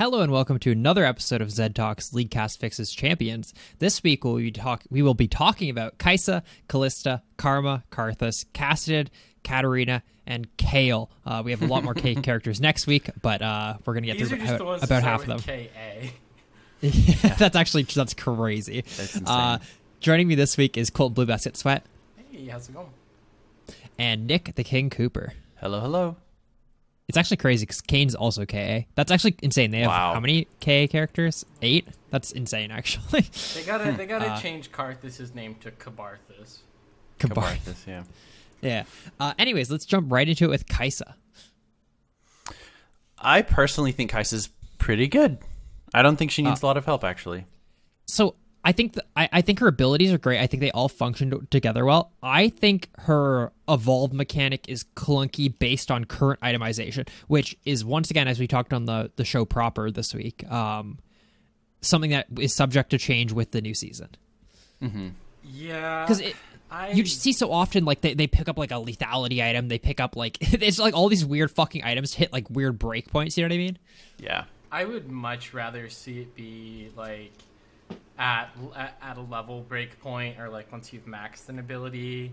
Hello and welcome to another episode of ZED Talks Leaguecast Fixes Champions. This week we will be talking about Kayle, Kalista, Karma, Karthus, Kassadin, Katarina, and Kayle. We have a lot more K characters next week, but we're going to get through about half of them. K-A. Yeah, that's crazy. That's insane. Joining me this week is Colt Blue Basket Sweat. Hey, how's it going? And Nick the King Cooper. Hello, hello. It's actually crazy because Kane's also KA. That's actually insane. They have how many KA characters? 8? That's insane, actually. They gotta change Karthus' name to Kabarthus. Kabarthus, yeah. Yeah. Anyways, let's jump right into it with Kayle. I personally think Kaisa's pretty good. I don't think she needs a lot of help, actually. So I think I think her abilities are great. I think they all function together well. I think her evolved mechanic is clunky based on current itemization, which is, once again, as we talked on the show proper this week, something that is subject to change with the new season. Mm-hmm. Yeah. Because you just see so often, like, they pick up, like, a lethality item. They pick up, like, it's like all these weird fucking items hit, like, weird breakpoints. You know what I mean? Yeah. I would much rather see it be, like, at a level breakpoint, or like once you've maxed an ability,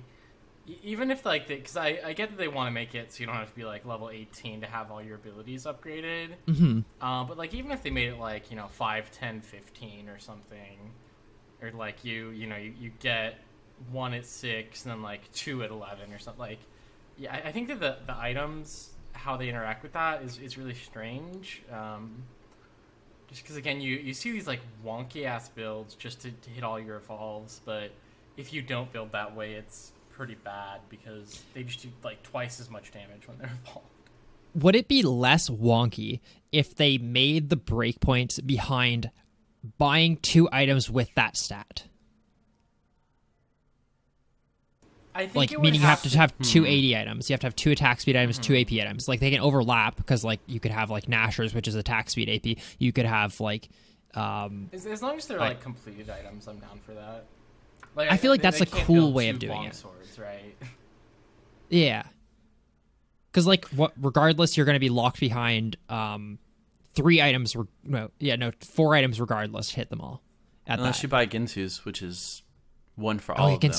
even if like because I get that they want to make it so you don't have to be like level 18 to have all your abilities upgraded. Mm-hmm. But like even if they made it like 5, 10, 15 or something, or like you get 1 at 6 and then like 2 at 11 or something, like I think that the items, how they interact with that is really strange. Just because, again, you see these, like, wonky-ass builds just to hit all your evolves, but if you don't build that way, it's pretty bad because they just do, like, twice as much damage when they're evolved. Would it be less wonky if they made the breakpoints behind buying 2 items with that stat? I think like, meaning you have to have 2 AD items. You have to have 2 attack speed items, 2 AP items. Like, they can overlap because, like, you could have, like, Nashers, which is attack speed AP. You could have, like... as long as they're, like, completed items, I'm down for that. Like, I feel like that's a cool way of doing it. Swords, right? Yeah. Because, like, regardless, you're going to be locked behind 3 items... 4 items regardless. Hit them all. Unless you buy Ginsu's, which is 1 for all of them.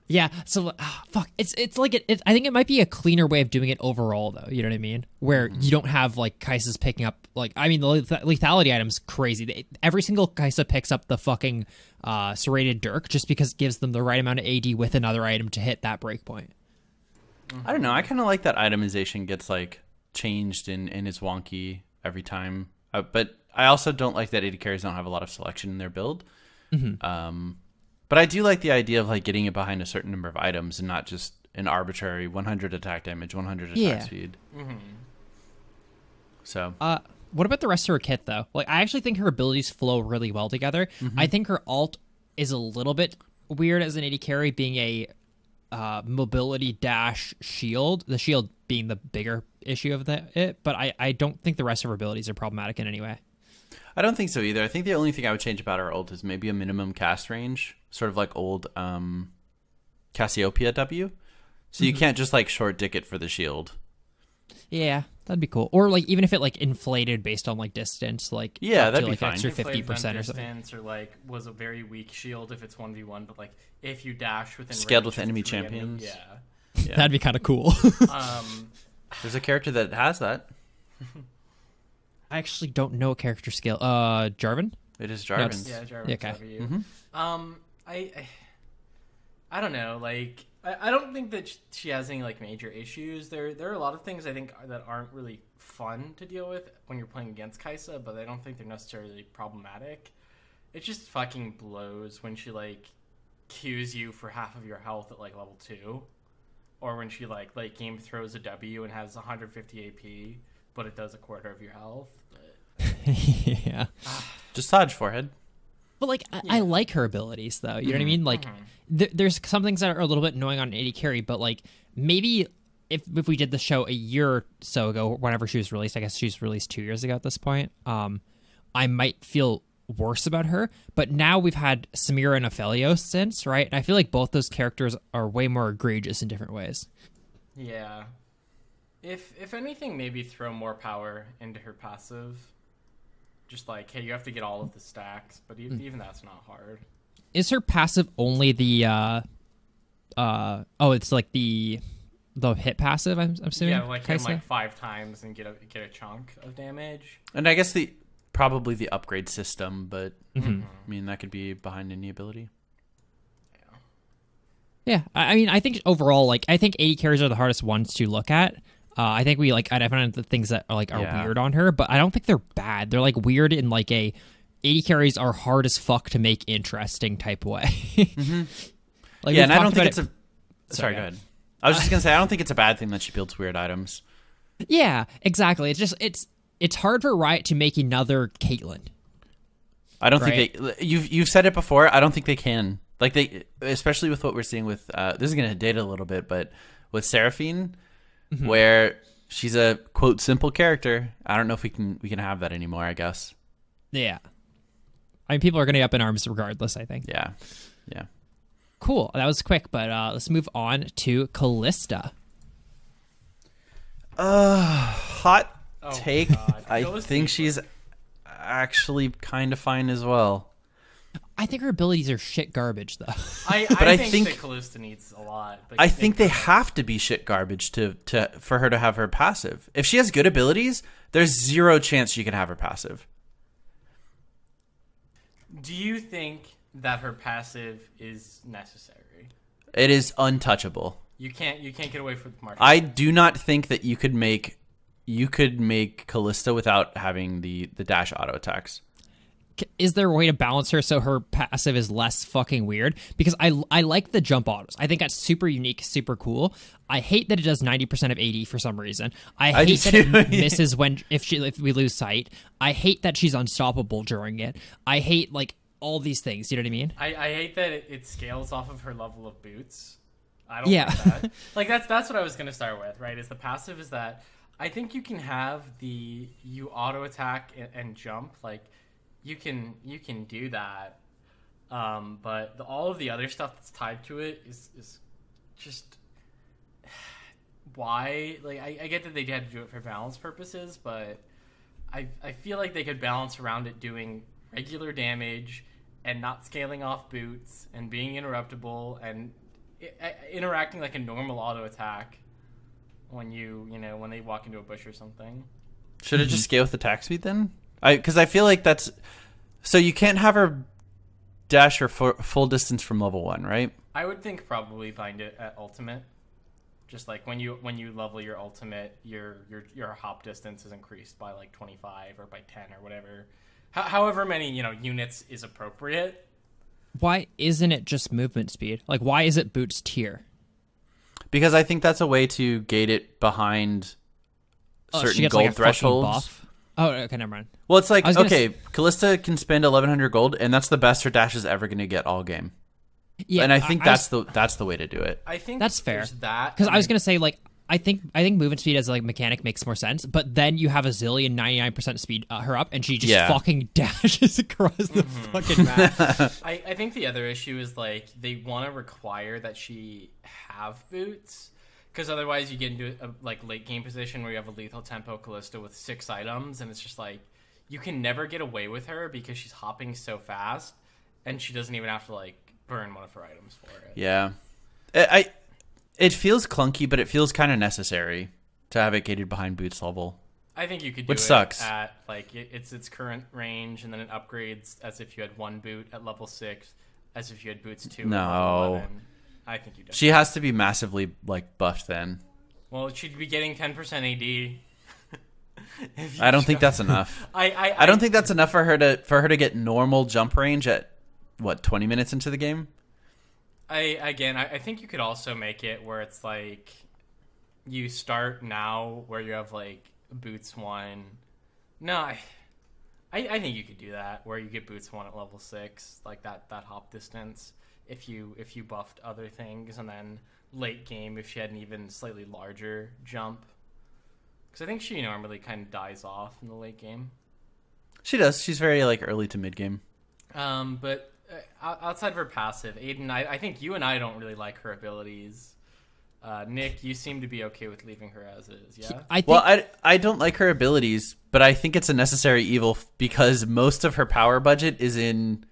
Yeah, so fuck. It's like I think it might be a cleaner way of doing it overall, though. You know what I mean? Where you don't have like Kaisa's picking up the lethality item's crazy. Every single Kayle picks up the fucking serrated dirk just because it gives them the right amount of AD with another item to hit that breakpoint. I don't know. I kind of like that itemization gets like changed and is wonky every time. But I also don't like that AD carries don't have a lot of selection in their build. Mm-hmm. But I do like the idea of like getting it behind a certain number of items and not just an arbitrary 100 attack damage, 100 attack speed. Mm-hmm. So, what about the rest of her kit though? Like, I actually think her abilities flow really well together. Mm-hmm. I think her alt is a little bit weird as an AD carry, being a mobility dash shield. The shield being the bigger issue of it, but I don't think the rest of her abilities are problematic in any way. I don't think so either. I think the only thing I would change about our ult is maybe a minimum cast range, sort of like old Cassiopeia W. So you can't just like short dick it for the shield. Yeah, that'd be cool. Or like even if it like inflated based on like distance, like that'd be like fine. Extra 50% or something. Or like was a very weak shield if it's 1v1, but like if you dash within scaled range with enemy champions. Yeah, that'd be kind of cool. There's a character that has that. I actually don't know a character skill. Jarvan? It is Jarvan. Yeah, Jarvan. Okay. Mm-hmm. I don't know. Like, I don't think that she has any like major issues. There are a lot of things I think that aren't really fun to deal with when you're playing against Kayle, but I don't think they're necessarily problematic. It just fucking blows when she like Qs you for half of your health at like level 2, or when she like late game throws a W and has 150 AP. But it does a quarter of your health. Yeah. Just dodge forehead. But like, I like her abilities though. You know what I mean? Like, there's some things that are a little bit annoying on an AD carry, but like maybe if we did the show a year or so ago, whenever she was released, I guess she was released 2 years ago at this point. I might feel worse about her. But now we've had Samira and Aphelios since, right? And I feel like both those characters are way more egregious in different ways. Yeah. If anything, maybe throw more power into her passive. Just like, hey, you have to get all of the stacks, but even that's not hard. Is her passive only the it's like the hit passive, I'm assuming? Yeah, like hit him like 5 times and get a chunk of damage. And I guess probably the upgrade system, but I mean that could be behind any ability. Yeah, I mean, I think overall, like, I think AD carries are the hardest ones to look at. I think we like identify the things that are weird on her, but I don't think they're bad. They're like weird in like a AD carries are hard as fuck to make interesting type way. Like, and I don't think it's a. Sorry, go ahead. I was just gonna say I don't think it's a bad thing that she builds weird items. Yeah, exactly. It's just it's hard for Riot to make another Caitlyn. I don't think they. You've said it before. I don't think they can. Like they, especially with what we're seeing with. This is gonna date a little bit, but with Seraphine. Where she's a quote simple character. I don't know if we can have that anymore, I guess. Yeah. I mean, people are going to be up in arms regardless, I think. Yeah. Cool. That was quick, but let's move on to Kalista. Hot take. God. I think she's actually kind of fine as well. I think her abilities are shit garbage, though. I think that Kalista needs a lot. But I think they have to be shit garbage for her to have her passive. If she has good abilities, there's zero chance she can have her passive. Do you think that her passive is necessary? It is untouchable. You can't get away from Marshall. I do not think that you could make Kalista without having the dash auto attacks. Is there a way to balance her so her passive is less fucking weird? Because I like the jump autos. I think that's super unique, super cool. I hate that it does 90% of AD for some reason. I hate that it misses if we lose sight. I hate that she's unstoppable during it. I hate like all these things. You know what I mean? I hate that it scales off of her level of boots. I don't like that. Like that's what I was gonna start with. Right? Is the passive is that I think you can have you auto attack and jump like. You can do that, but all of the other stuff that's tied to it is just why. Like I get that they had to do it for balance purposes, but I feel like they could balance around it doing regular damage and not scaling off boots and being interruptible and interacting like a normal auto attack when when they walk into a bush or something. Should it just scale with attack speed then? Because I feel like that's... So you can't have her dash her full distance from level 1, right? I would think probably bind it at ultimate. Just like when you level your ultimate, your hop distance is increased by like 25 or by 10 or whatever. However many, units is appropriate. Why isn't it just movement speed? Like, why is it boots tier? Because I think that's a way to gate it behind certain gold like thresholds. Oh, okay, never mind. Well, it's like, okay, Kalista can spend 1,100 gold, and that's the best her dash is ever going to get all game. Yeah, and I think that's the way to do it. I think that's fair. Because I was going to say, like, I think movement speed as like mechanic makes more sense, but then you have a zillion 99% speed her up, and she just fucking dashes across the fucking map. I think the other issue is like they want to require that she have boots. Because otherwise you get into a late game position where you have a lethal tempo Kalista with 6 items, and it's just like you can never get away with her because she's hopping so fast, and she doesn't even have to like burn one of her items for it. Yeah, it feels clunky, but it feels kind of necessary to have it gated behind boots level. I think you could do which it sucks. At like its current range, and then it upgrades as if you had 1 boot at level 6, as if you had boots 2 at level 11. I think you do. She has to be massively like buffed then. Well, she'd be getting 10% AD. I don't think that's enough. I don't think that's enough for her to get normal jump range at 20 minutes into the game. I think you could also make it where it's like you start now where you have like boots 1. No, I think you could do that where you get boots 1 at level 6, like that hop distance. If you buffed other things, and then late game if she had an even slightly larger jump, because I think she normally kind of dies off in the late game. She does. She's very like early to mid game. But outside of her passive, Aiden, I think you and I don't really like her abilities. Nick, you seem to be okay with leaving her as is, yeah? I don't like her abilities, but I think it's a necessary evil because most of her power budget is in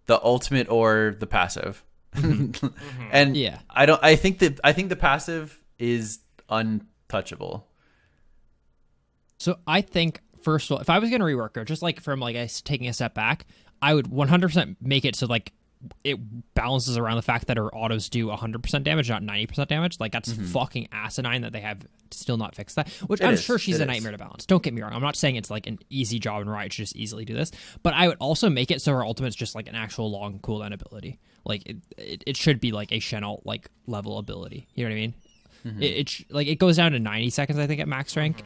the ultimate or the passive. And yeah, I think the passive is untouchable. So I think, first of all, if I was going to rework her, just like from like taking a step back, I would 100% make it so like it balances around the fact that her autos do 100% damage, not 90% damage. Like that's fucking asinine that they have still not fixed that, which I'm sure she's a nightmare to balance. Don't get me wrong. I'm not saying it's like an easy job and Riot should just easily do this, but I would also make it so her ultimate's just like an actual long cooldown ability. Like it should be like a Chenault like level ability. You know what I mean? It goes down to 90 seconds, I think, at max rank.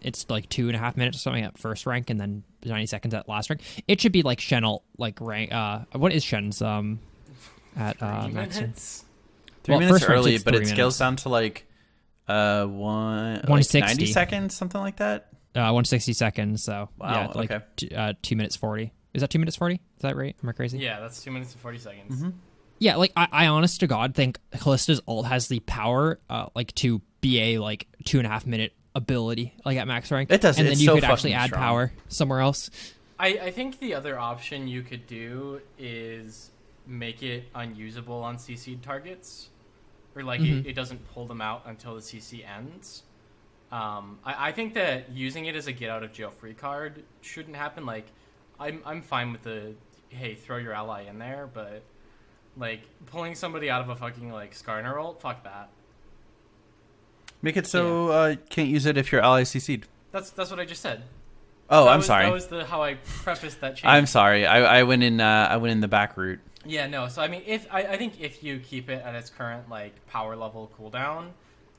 It's like 2.5 minutes or something at first rank, and then 90 seconds at last rank. It should be like Chenault like rank. What is Shen's at max rank? 3 minutes early, it's but 3 it scales down to like 160 90 seconds, something like that. 160 seconds. So wow, yeah, like 2 minutes 40. Is that 2 minutes 40? Is that right? Am I crazy? Yeah, that's 2 minutes and 40 seconds. Yeah, like I honest to God think Kalista's ult has the power like to be a like 2.5 minute ability like at max rank. It does, and it's then you so could actually fucking add strong. power somewhere else. I think the other option you could do is make it unusable on CC'd targets, or like it doesn't pull them out until the CC ends. I think that using it as a get out of jail free card shouldn't happen. Like I'm fine with the hey, throw your ally in there, but like pulling somebody out of a fucking like Skarner ult, fuck that. Make it so can't use it if your ally CC'd. That's what I just said. Oh, I'm sorry. That was how I prefaced that change. I'm sorry. I went in the back route. Yeah, no. So I mean, I think if you keep it at its current like power level cooldown,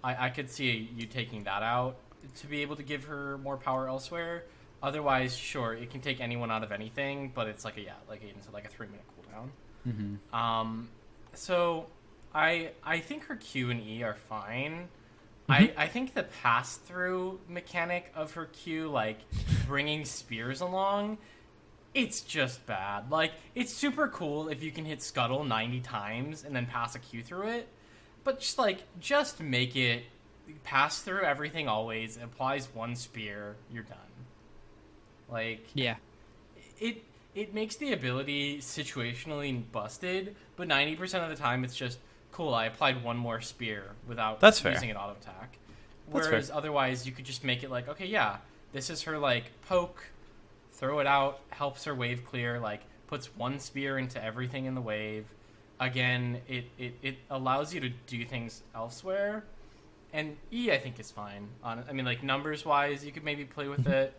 I could see you taking that out to be able to give her more power elsewhere. Otherwise, sure, it can take anyone out of anything, but it's like like Aiden said, like a 3 minute cooldown. So I think her Q and E are fine. I think the pass through mechanic of her Q, like bringing spears along, it's just bad. Like it's super cool if you can hit Scuttle 90 times and then pass a Q through it, but just make it pass through everything always. It applies one spear, you're done. Like Yeah. It makes the ability situationally busted, but 90% of the time it's just, cool, I applied one more spear without using an auto attack. Whereas otherwise you could just make it like, okay, yeah, this is her like poke, throw it out, helps her wave clear, like puts one spear into everything in the wave. Again, it allows you to do things elsewhere. And E, I think, is fine. I mean, like numbers wise, you could maybe play with it.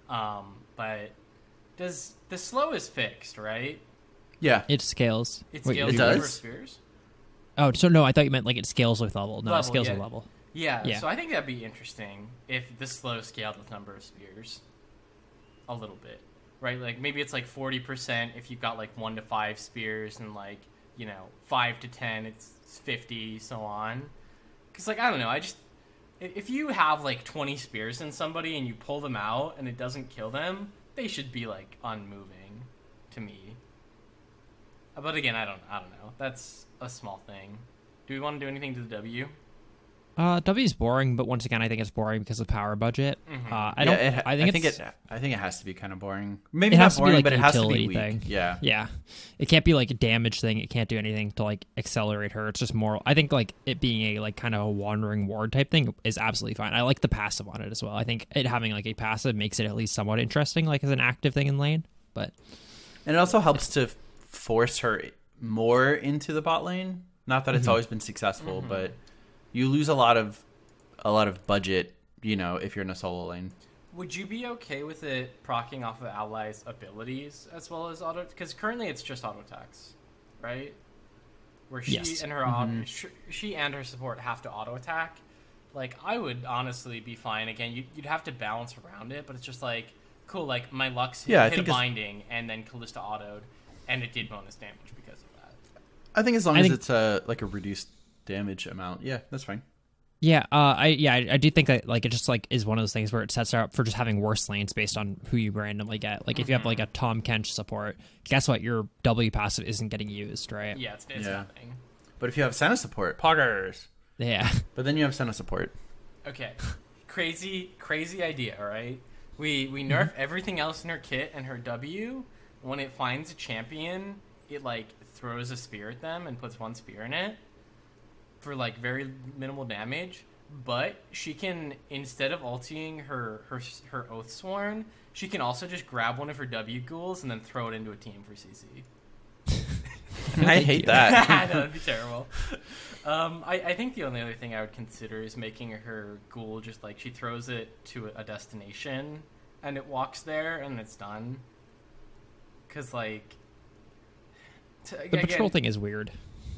But the slow is fixed, right? Yeah, it scales. It scales it with number does? of spears? Oh, so no, I thought you meant like it scales with level. No, it scales with level. Yeah, so I think that'd be interesting if the slow scaled with number of spears a little bit, right? Like maybe it's like 40% if you've got like 1 to 5 spears, and like 5 to 10 it's 50, so on. Because like I don't know, if you have like 20 spears in somebody and you pull them out and it doesn't kill them, they should be like unmoving to me. But again, I don't know. That's a small thing. Do we want to do anything to the W? W is boring, but once again, I think it's boring because of power budget. I think it has to be kind of boring. Maybe it not has boring, to be like but it has to be utility weak. thing. Yeah. It can't be like a damage thing. It can't do anything to like accelerate her. It's just more. I think like it being a like kind of a wandering ward type thing is absolutely fine. I like the passive on it as well. I think it having like a passive makes it at least somewhat interesting, like as an active thing in lane. And it also helps to force her more into the bot lane. Not that it's always been successful, but you lose a lot of budget, if you're in a solo lane. Would you be okay with it proccing off of allies' abilities as well as auto? Because currently it's just auto attacks, right? Where she and her she and her support have to auto attack. Like I would honestly be fine. Again, you'd have to balance around it, but it's just like cool. Like my Lux hit a binding and then Kalista autoed, and it did bonus damage because of that. I think as long as it's a reduced damage amount, yeah, that's fine. Yeah, I do think that like it just like is one of those things where it sets her up for just having worse lanes based on who you randomly get. Like if you have like a Tom Kench support, guess what? Your W passive isn't getting used, right? Yeah, it's happening. But if you have Senna support, poggers. Yeah. But then you have Senna support. Okay. Crazy idea, right? We nerf everything else in her kit and her W. When it finds a champion, it like throws a spear at them and puts one spear in it for like very minimal damage. But she can, instead of ulting her Oathsworn, she can also just grab one of her W ghouls and then throw it into a team for CC. I hate that. I know, that'd be terrible. I think the only other thing I would consider is making her ghoul just like she throws it to a destination and it walks there and it's done. Because like the patrol thing is weird.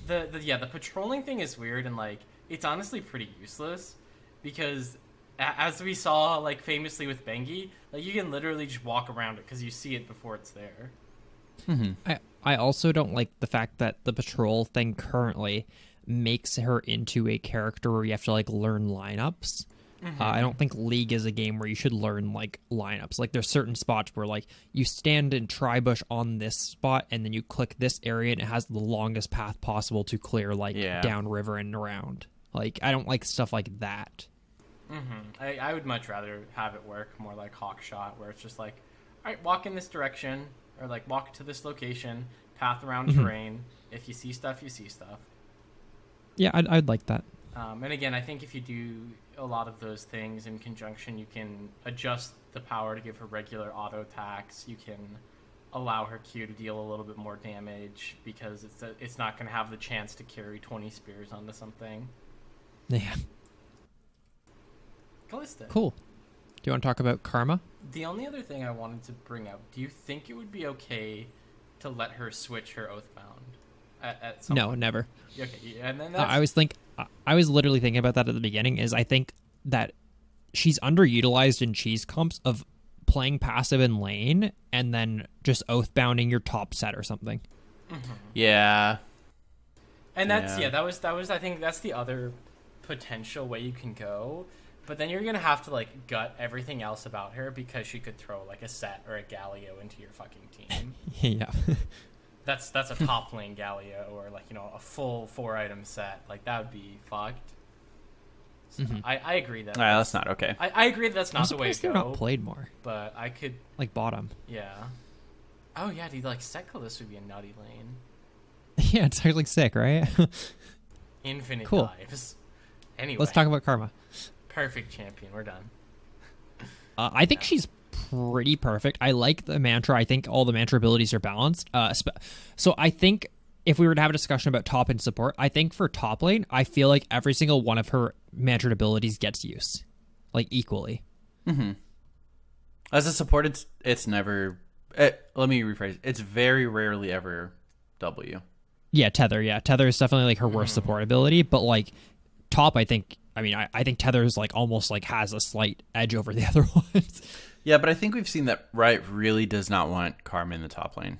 The patrolling thing is weird, and like it's honestly pretty useless because as we saw like famously with Bengi, like you can literally just walk around it because you see it before it's there. Mm-hmm. I also don't like the fact that the patrol thing currently makes her into a character where you have to like learn lineups. I don't think League is a game where you should learn like lineups. Like there's certain spots where like you stand in Tribush on this spot and then you click this area and it has the longest path possible to clear like downriver and around. Like I don't like stuff like that. I would much rather have it work more like Hawkshot, where it's just like, all right, walk in this direction or like walk to this location, path around terrain. If you see stuff, you see stuff. Yeah, I'd like that. And again, I think if you do a lot of those things in conjunction, you can adjust the power to give her regular auto attacks. You can allow her Q to deal a little bit more damage because it's not going to have the chance to carry 20 spears onto something. Yeah. Kalista. Cool. Do you want to talk about Karma? The only other thing I wanted to bring up, do you think it would be okay to let her switch her Oathbound at some point? Never. Okay, and then I was literally thinking about that at the beginning. Is I think that she's underutilized in cheese comps of playing passive in lane and then just Oathbounding your top set or something. Yeah. And that's that was I think that's the other potential way you can go. But then you're gonna have to like gut everything else about her because she could throw like a set or a Galio into your fucking team. Yeah. That's a top lane Galio or like, you know, a full 4-item set. Like that would be fucked. So I agree that that's not okay. I agree that's not the way to go. They're not played more. But I could like bottom. Yeah. Oh yeah, dude, like set Kalista would be a nutty lane. Yeah, it's actually sick, right? Infinite dives. Anyway. Let's talk about Karma. Perfect champion. We're done. I think she's pretty perfect. I like the mantra. I think all the mantra abilities are balanced. So I think if we were to have a discussion about top and support, I think for top lane, I feel like every single one of her mantra abilities gets use, like equally. As a support, it's never. Let me rephrase. It's very rarely ever W. Yeah, Tether. Yeah, Tether is definitely like her worst support ability, but like top, I think. I mean, I think Tether's like almost like has a slight edge over the other ones. Yeah, but I think we've seen that Riot really does not want Karma in the top lane.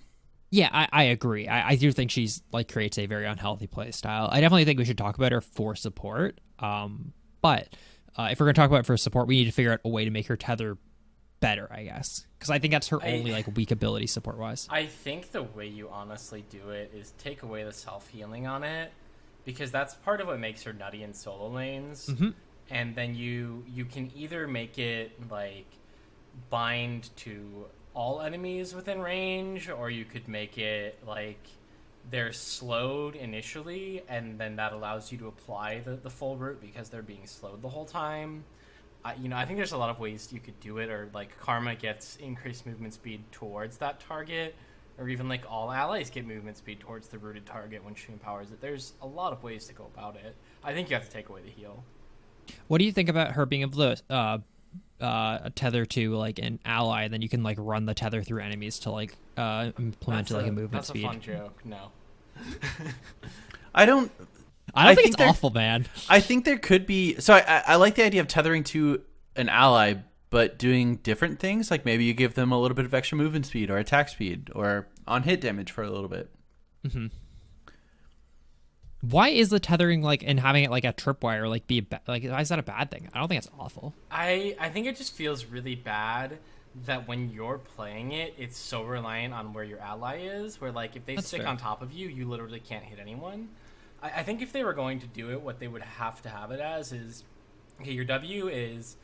Yeah, I agree. I do think she's like creates a very unhealthy play style. I definitely think we should talk about her for support. But if we're gonna talk about it for support, we need to figure out a way to make her Tether better, I guess, because I think that's her only like weak ability support wise. I think the way you honestly do it is take away the self healing on it, because that's part of what makes her nutty in solo lanes. And then you can either make it like bind to all enemies within range, or you could make it like they're slowed initially and then that allows you to apply the full route because they're being slowed the whole time. I think there's a lot of ways you could do it, or like Karma gets increased movement speed towards that target, or even like all allies get movement speed towards the rooted target when she empowers it. There's a lot of ways to go about it. I think you have to take away the heal. What do you think about her being able to tether to like an ally, and then you can like run the tether through enemies to like implement to like a movement speed? That's a fun joke. No. I don't think it's awful, man. I think there could be. So I like the idea of tethering to an ally, but doing different things. Like maybe you give them a little bit of extra movement speed or attack speed or on hit damage for a little bit. Why is the tethering like and having it like a tripwire like be like why is that a bad thing? I don't think it's awful. I think it just feels really bad that when you're playing it, it's so reliant on where your ally is. Where like if they stick on top of you, you literally can't hit anyone. I think if they were going to do it, what they would have to have it as is, okay, your W is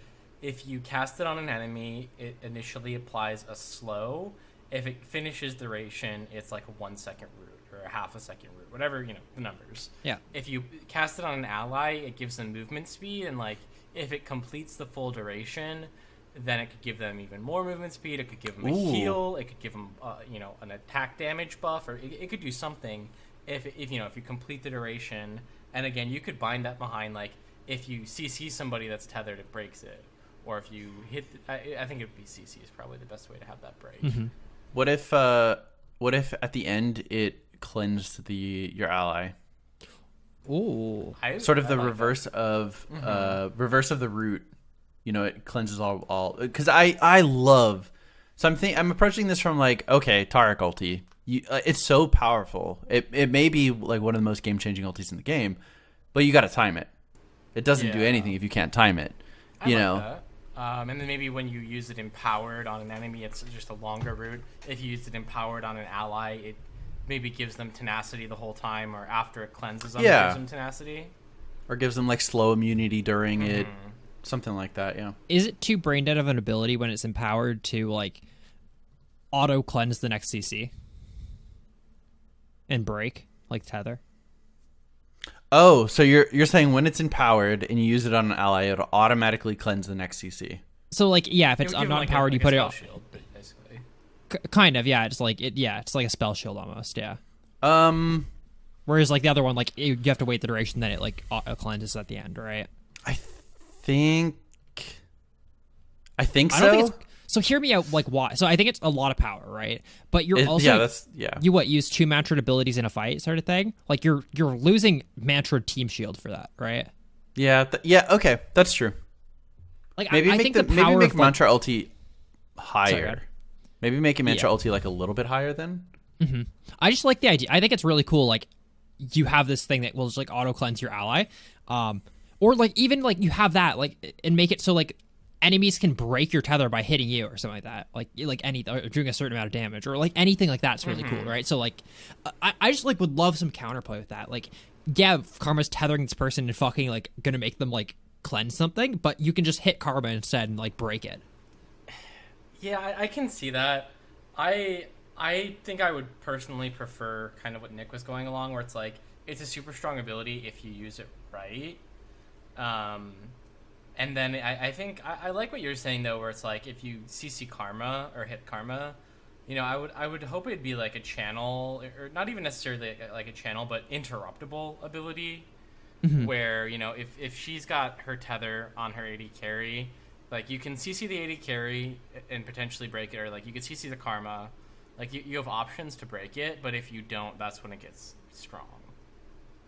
if you cast it on an enemy, it initially applies a slow. If it finishes duration, it's like a 1 second root or a half a second root, whatever, you know, the numbers. Yeah. If you cast it on an ally, it gives them movement speed, and like if it completes the full duration, then it could give them even more movement speed. It could give them a heal. It could give them, you know, an attack damage buff, or it could do something if you know, if you complete the duration. And again, you could bind that behind, like, if you CC somebody that's tethered, it breaks it. Or if you hit, I think it would be CC is probably the best way to have that break. Mm-hmm. What if at the end it cleansed your ally? Ooh. Sort of the reverse of the root. You know, it cleanses all. Because I love. So I'm approaching this from like, okay, Taric ulti. It's so powerful. It may be like one of the most game changing ultis in the game, but you got to time it. It doesn't do anything if you can't time it. You know. That. And then maybe when you use it empowered on an enemy, it's just a longer route. If you use it empowered on an ally, it maybe gives them tenacity the whole time, or after it cleanses them, it gives them tenacity. Or gives them like slow immunity during it. Something like that, yeah. Is it too brain dead of an ability when it's empowered to like auto cleanse the next CC and break like tether? Oh, so you're saying when it's empowered and you use it on an ally, it'll automatically cleanse the next CC. So like, yeah, if it's not like empowered, you put it on. Shield, basically. Kind of, yeah. It's like it's like a spell shield almost, yeah. Whereas like the other one, like you have to wait the duration, then it like auto cleanses at the end, right? I think so. I don't think so hear me out, like why? So I think it's a lot of power, right? But you're you use 2 Mantrid abilities in a fight, sort of thing. Like you're losing Mantrid team shield for that, right? Yeah, okay, that's true. Like maybe I make think the power maybe make of, like, Mantra ulti higher. Sorry, maybe make a Mantra ulti like a little bit higher then. Mm-hmm. I just like the idea. I think it's really cool. Like you have this thing that will just like auto cleanse your ally, or like even like you have that like and make it so like enemies can break your tether by hitting you or something like that, like or doing a certain amount of damage, or like anything like that's really cool, right? So like I just like would love some counterplay with that. Like, yeah, Karma's tethering this person and fucking like gonna make them like cleanse something, but you can just hit Karma instead and like break it. Yeah, I can see that. I think I would personally prefer kind of what Nick was going along, where it's like it's a super strong ability if you use it right. And then I think I like what you're saying though, where it's like if you CC Karma or hit Karma, you know, I would hope it'd be like a channel, or not even necessarily like a channel, but interruptible ability, where, you know, if she's got her tether on her AD carry, like you can CC the AD carry and potentially break it, or like you could CC the Karma, like you have options to break it, but if you don't, that's when it gets strong.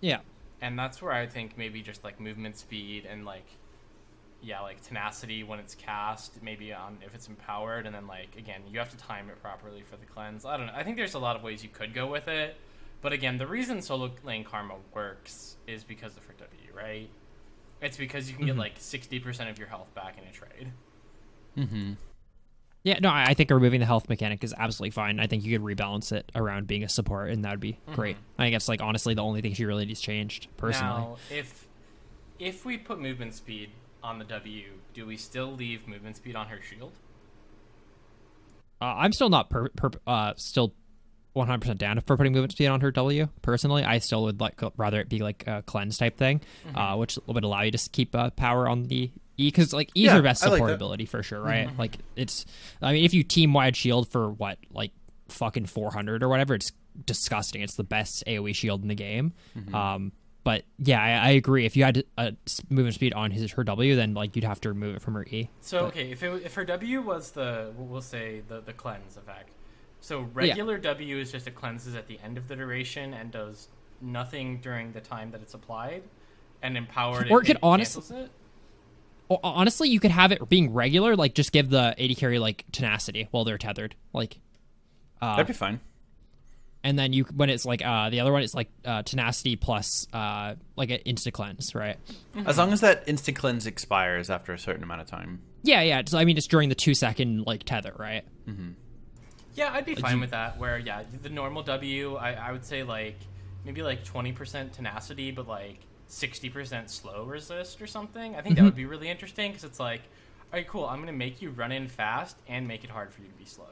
Yeah. And that's where I think maybe just like movement speed and like, yeah, like tenacity when it's cast, maybe on if it's empowered, and then like again you have to time it properly for the cleanse. I don't know. I think there's a lot of ways you could go with it, but again, the reason solo lane Karma works is because of her W, right? It's because you can get like 60% of your health back in a trade. Mm-hmm. Yeah, no, I think removing the health mechanic is absolutely fine. I think you could rebalance it around being a support, and that would be great. I think it's like honestly the only thing she really needs changed personally. Now, if we put movement speed on the W, do we still leave movement speed on her shield? I'm still not still 100% down for putting movement speed on her W. Personally, I still would rather it be like a cleanse type thing, which would allow you to keep power on the E, because like E's her best support ability for sure, right? Like it's, I mean, if you team wide shield for what, like fucking 400 or whatever, it's disgusting. It's the best AoE shield in the game. But yeah, I agree. If you had movement speed on her W, then like you'd have to remove it from her E. So okay, if her W was we'll say the cleanse effect. So regular W is just it cleanses at the end of the duration and does nothing during the time that it's applied, and empowered, or it could cancels it. Honestly, you could have it being regular, like just give the AD carry like tenacity while they're tethered, like that'd be fine. And then when it's like the other one, it's like tenacity plus like an instant cleanse, right? As long as that instant cleanse expires after a certain amount of time. Yeah. So, I mean, it's during the 2-second like tether, right? Yeah, I'd be fine with that. Where the normal W, I would say like maybe like 20% tenacity, but like 60% slow resist or something. I think that would be really interesting because it's like, all right, cool. I'm going to make you run in fast and make it hard for you to be slowed.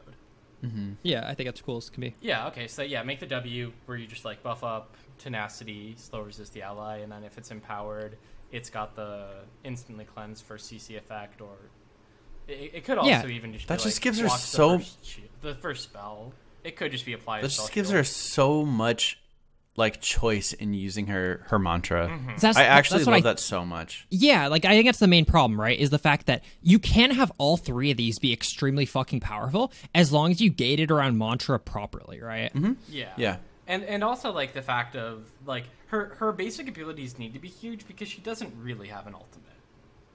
Yeah, I think that's cool as can be. Yeah, okay. So, yeah, make the W where you just, like, buff up tenacity, slow resist the ally, and then if it's empowered, it's got the instantly cleanse for CC effect, or it could also even just that be, just like, gives her block so... the first spell. It could just be applied. That just gives her so much... like choice in using her mantra. I actually love that so much. Yeah, like I think that's the main problem, right? Is the fact that you can have all three of these be extremely fucking powerful as long as you gate it around mantra properly, right? Yeah. And also like the fact of like her basic abilities need to be huge because she doesn't really have an ultimate.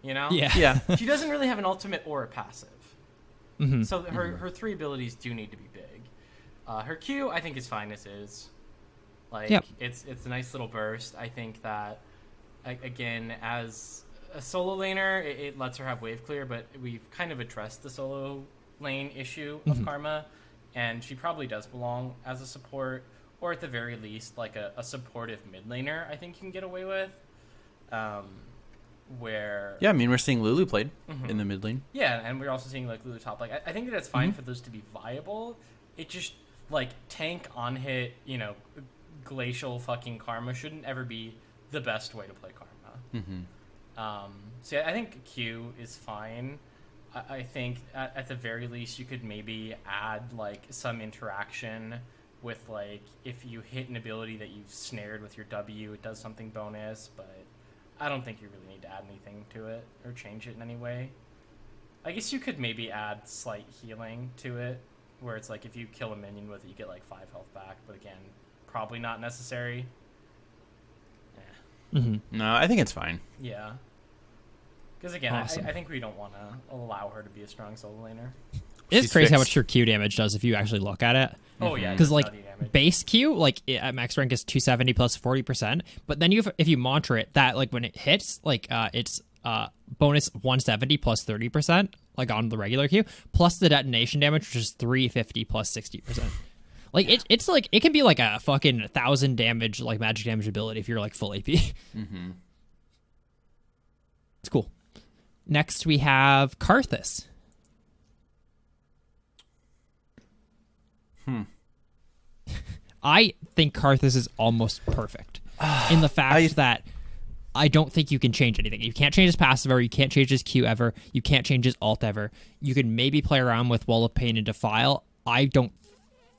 You know? Yeah. She doesn't really have an ultimate or a passive. So her three abilities do need to be big. Her Q I think is fine as is. Like, it's a nice little burst. I think that, again, as a solo laner, it lets her have wave clear, but we've kind of addressed the solo lane issue of Karma, and she probably does belong as a support, or at the very least, like a supportive mid laner, I think you can get away with. Where... Yeah, I mean, we're seeing Lulu played in the mid lane. Yeah, and we're also seeing, like, Lulu top. Like, I think that it's fine for those to be viable. It just, like, tank on hit, you know... glacial fucking Karma shouldn't ever be the best way to play Karma. So yeah, I think Q is fine. I think at the very least you could maybe add like some interaction with like if you hit an ability that you've snared with your W, it does something bonus, but I don't think you really need to add anything to it or change it in any way. I guess you could maybe add slight healing to it, where it's like if you kill a minion with it, you get like 5 health back, but again, probably not necessary. No, I think it's fine. Yeah. Because again, awesome. I think we don't want to allow her to be a strong solo laner. It's crazy how much your Q damage does if you actually look at it. Oh yeah, because like base Q, like at max rank is 270 plus 40%, but then if you mantra it, that like when it hits, like it's bonus 170 plus 30%, like on the regular Q, plus the detonation damage, which is 350 plus 60%. Like it's like it can be like a fucking 1,000 damage, like magic damage ability if you're like full AP. It's cool. Next we have Karthus. I think Karthus is almost perfect in the fact that I don't think you can change anything. You can't change his passive ever. You can't change his Q ever. You can't change his ult ever. You can maybe play around with Wall of Pain and Defile. I don't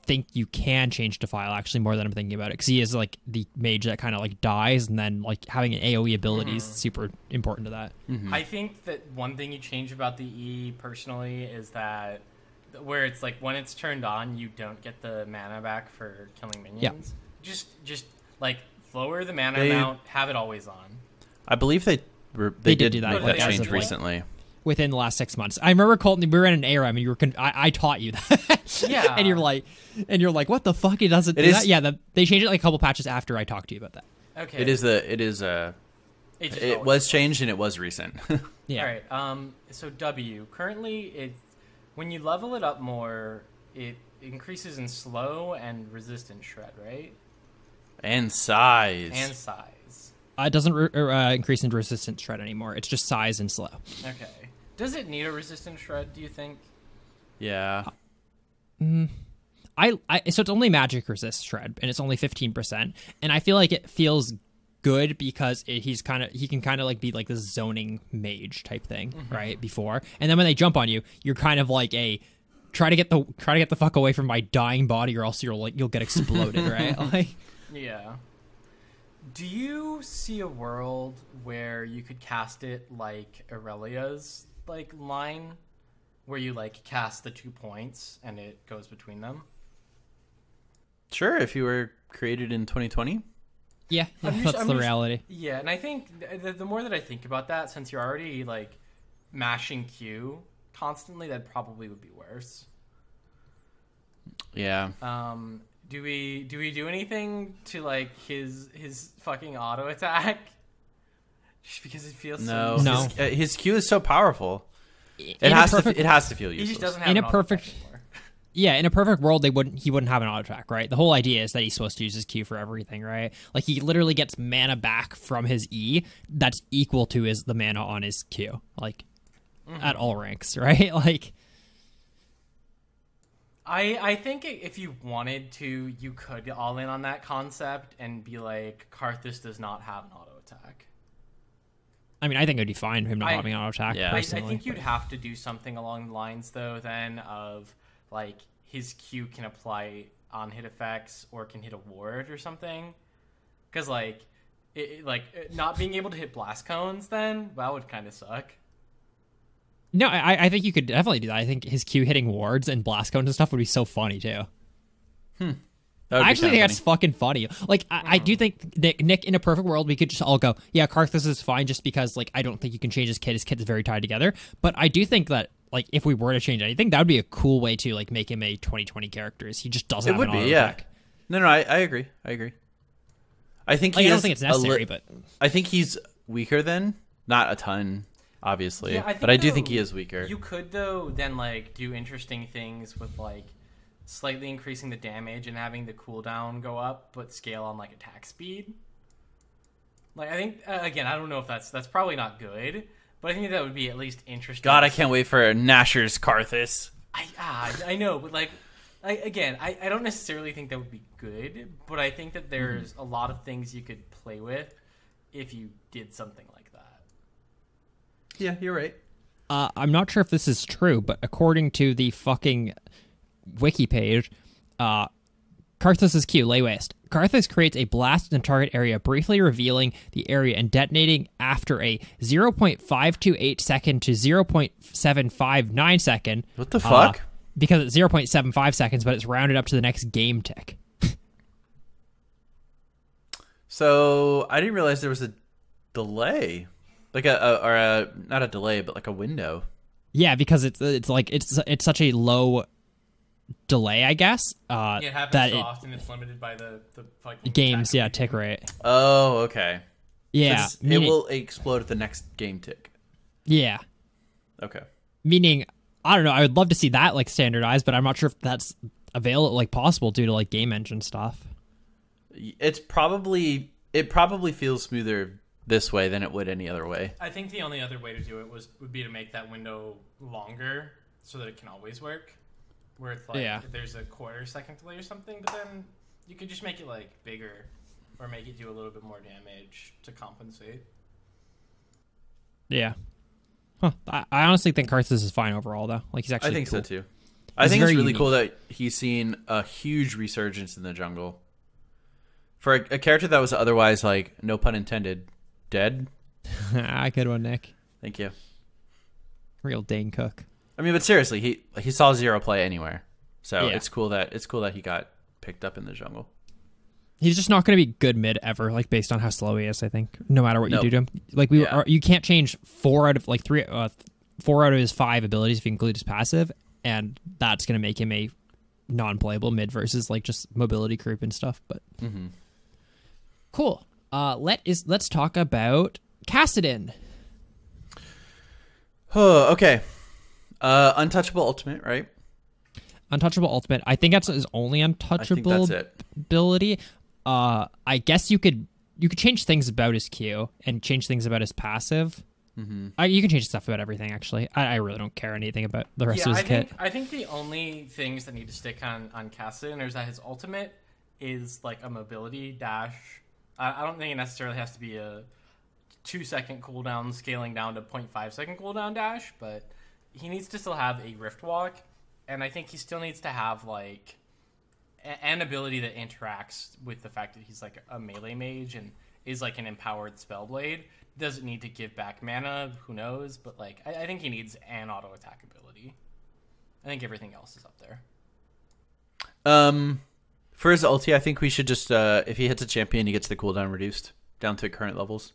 think you can change Defile actually more than I'm thinking about it because he is like the mage that kind of like dies, and then like having an AoE ability is super important to that. I think that one thing you change about the E personally is that where it's like when it's turned on, you don't get the mana back for killing minions. Just like lower the mana amount, have it always on. I believe they did do that. That changed recently. Within the last 6 months, I remember Colton. We were in an ARAM, and you were. I taught you that. Yeah. and you're like, what the fuck? It doesn't do that. Yeah, they changed it like a couple patches after I talked to you about that. Okay. It was changed and it was recent. Yeah. All right. So W currently when you level it up more, it increases in slow and resistance shred, right? And size. It doesn't increase in resistance shred anymore. It's just size and slow. Okay. Does it need a resistance shred, do you think? Yeah. So it's only magic resist shred, and it's only 15%. And I feel like it feels good because he can kind of like be like this zoning mage type thing, right? Before, and then when they jump on you, you're kind of like try to get the fuck away from my dying body, or else you'll get exploded, right? Like, yeah. Do you see a world where you could cast it like Aurelia's like line, where you like cast the 2 points and it goes between them? Sure, if you were created in 2020. Yeah, that's the reality. Yeah, and I think the more that I think about that, since you're already like mashing Q constantly, that probably would be worse. Yeah. Do we do anything to like his fucking auto attack? Just because it feels no. His His Q is so powerful. It has to feel useless. He just doesn't have in an a perfect auto attack anymore. Yeah, in a perfect world, he wouldn't have an auto attack, right? The whole idea is that he's supposed to use his Q for everything, right? Like he literally gets mana back from his E that's equal to the mana on his Q, like at all ranks, right? Like, I think if you wanted to, you could all in on that concept and be like, Karthus does not have an auto attack. I mean, I think it'd be fine for him not having an auto attack. Yeah. I think you'd have to do something along the lines though then of like his Q can apply on hit effects or can hit a ward or something, because like not being able to hit blast cones, then that would kind of suck. No, I think you could definitely do that. I think his Q hitting wards and blast cones and stuff would be so funny too. I actually think that's fucking funny. Like, I do think that Nick, in a perfect world, we could just all go, yeah, Karthus is fine, just because like I don't think you can change his kit. His kit is very tied together. But I do think that like if we were to change anything, that would be a cool way to like make him a 2020 character. He just doesn't have an auto attack. No, I agree. I think I don't think it's necessary, but I think he's weaker than, not a ton, obviously, yeah, but I do think he is weaker. You could though then like do interesting things with like slightly increasing the damage and having the cooldown go up, but scale on like attack speed. Like I think again, I don't know if that's probably not good, but I think that would be at least interesting. God, I can't wait for Nasher's Karthus. I know, but like I don't necessarily think that would be good, but I think that there's a lot of things you could play with if you did something like that. Yeah, you're right. I'm not sure if this is true, but according to the fucking wiki page, Karthus' Q, lay waste. Karthus creates a blast in the target area, briefly revealing the area and detonating after a 0.528 second to 0.759 second. What the fuck? Because it's 0.75 seconds, but it's rounded up to the next game tick. So I didn't realize there was a delay, like not a delay, but like a window. Yeah, because it's such a low delay, I guess. It happens so often it's limited by the fucking games, tick rate. Oh, okay. Yeah, so it will explode at the next game tick. Yeah. Okay. Meaning, I don't know. I would love to see that like standardized, but I'm not sure if that's available, like possible due to like game engine stuff. It probably feels smoother this way than it would any other way. I think the only other way to do it would be to make that window longer so that it can always work. Where it's like if there's a quarter second delay or something, but then you could just make it like bigger or make it do a little bit more damage to compensate. Yeah. Huh. I honestly think Karthus is fine overall, though. Like he's actually. I think cool. so too. I think it's really cool that he's seen a huge resurgence in the jungle for a character that was otherwise, like, no pun intended, dead. Good one, Nick. Thank you. Real Dane Cook. I mean, but seriously, he saw zero play anywhere, so it's cool that he got picked up in the jungle. He's just not going to be good mid ever, like based on how slow he is. I think no matter what you do to him, like you can't change four out of his 5 abilities if you include his passive, and that's going to make him a non-playable mid versus like just mobility creep and stuff. But cool. Let's talk about Kassadin. Okay. Untouchable ultimate, right? Untouchable ultimate. I think that's his only untouchable ability. I guess you could change things about his Q and change things about his passive. You can change stuff about everything, actually. I really don't care anything about the rest of his kit. I think the only things that need to stick on Kassadin is that his ultimate is like a mobility dash. I don't think it necessarily has to be a 2-second cooldown scaling down to 0.5-second cooldown dash, but he needs to still have a Rift Walk, and I think he still needs to have like an ability that interacts with the fact that he's like a melee mage and is like an empowered Spellblade. Doesn't need to give back mana, who knows, but like I think he needs an auto attack ability. I think everything else is up there. For his ulti, I think we should just if he hits a champion, he gets the cooldown reduced down to current levels.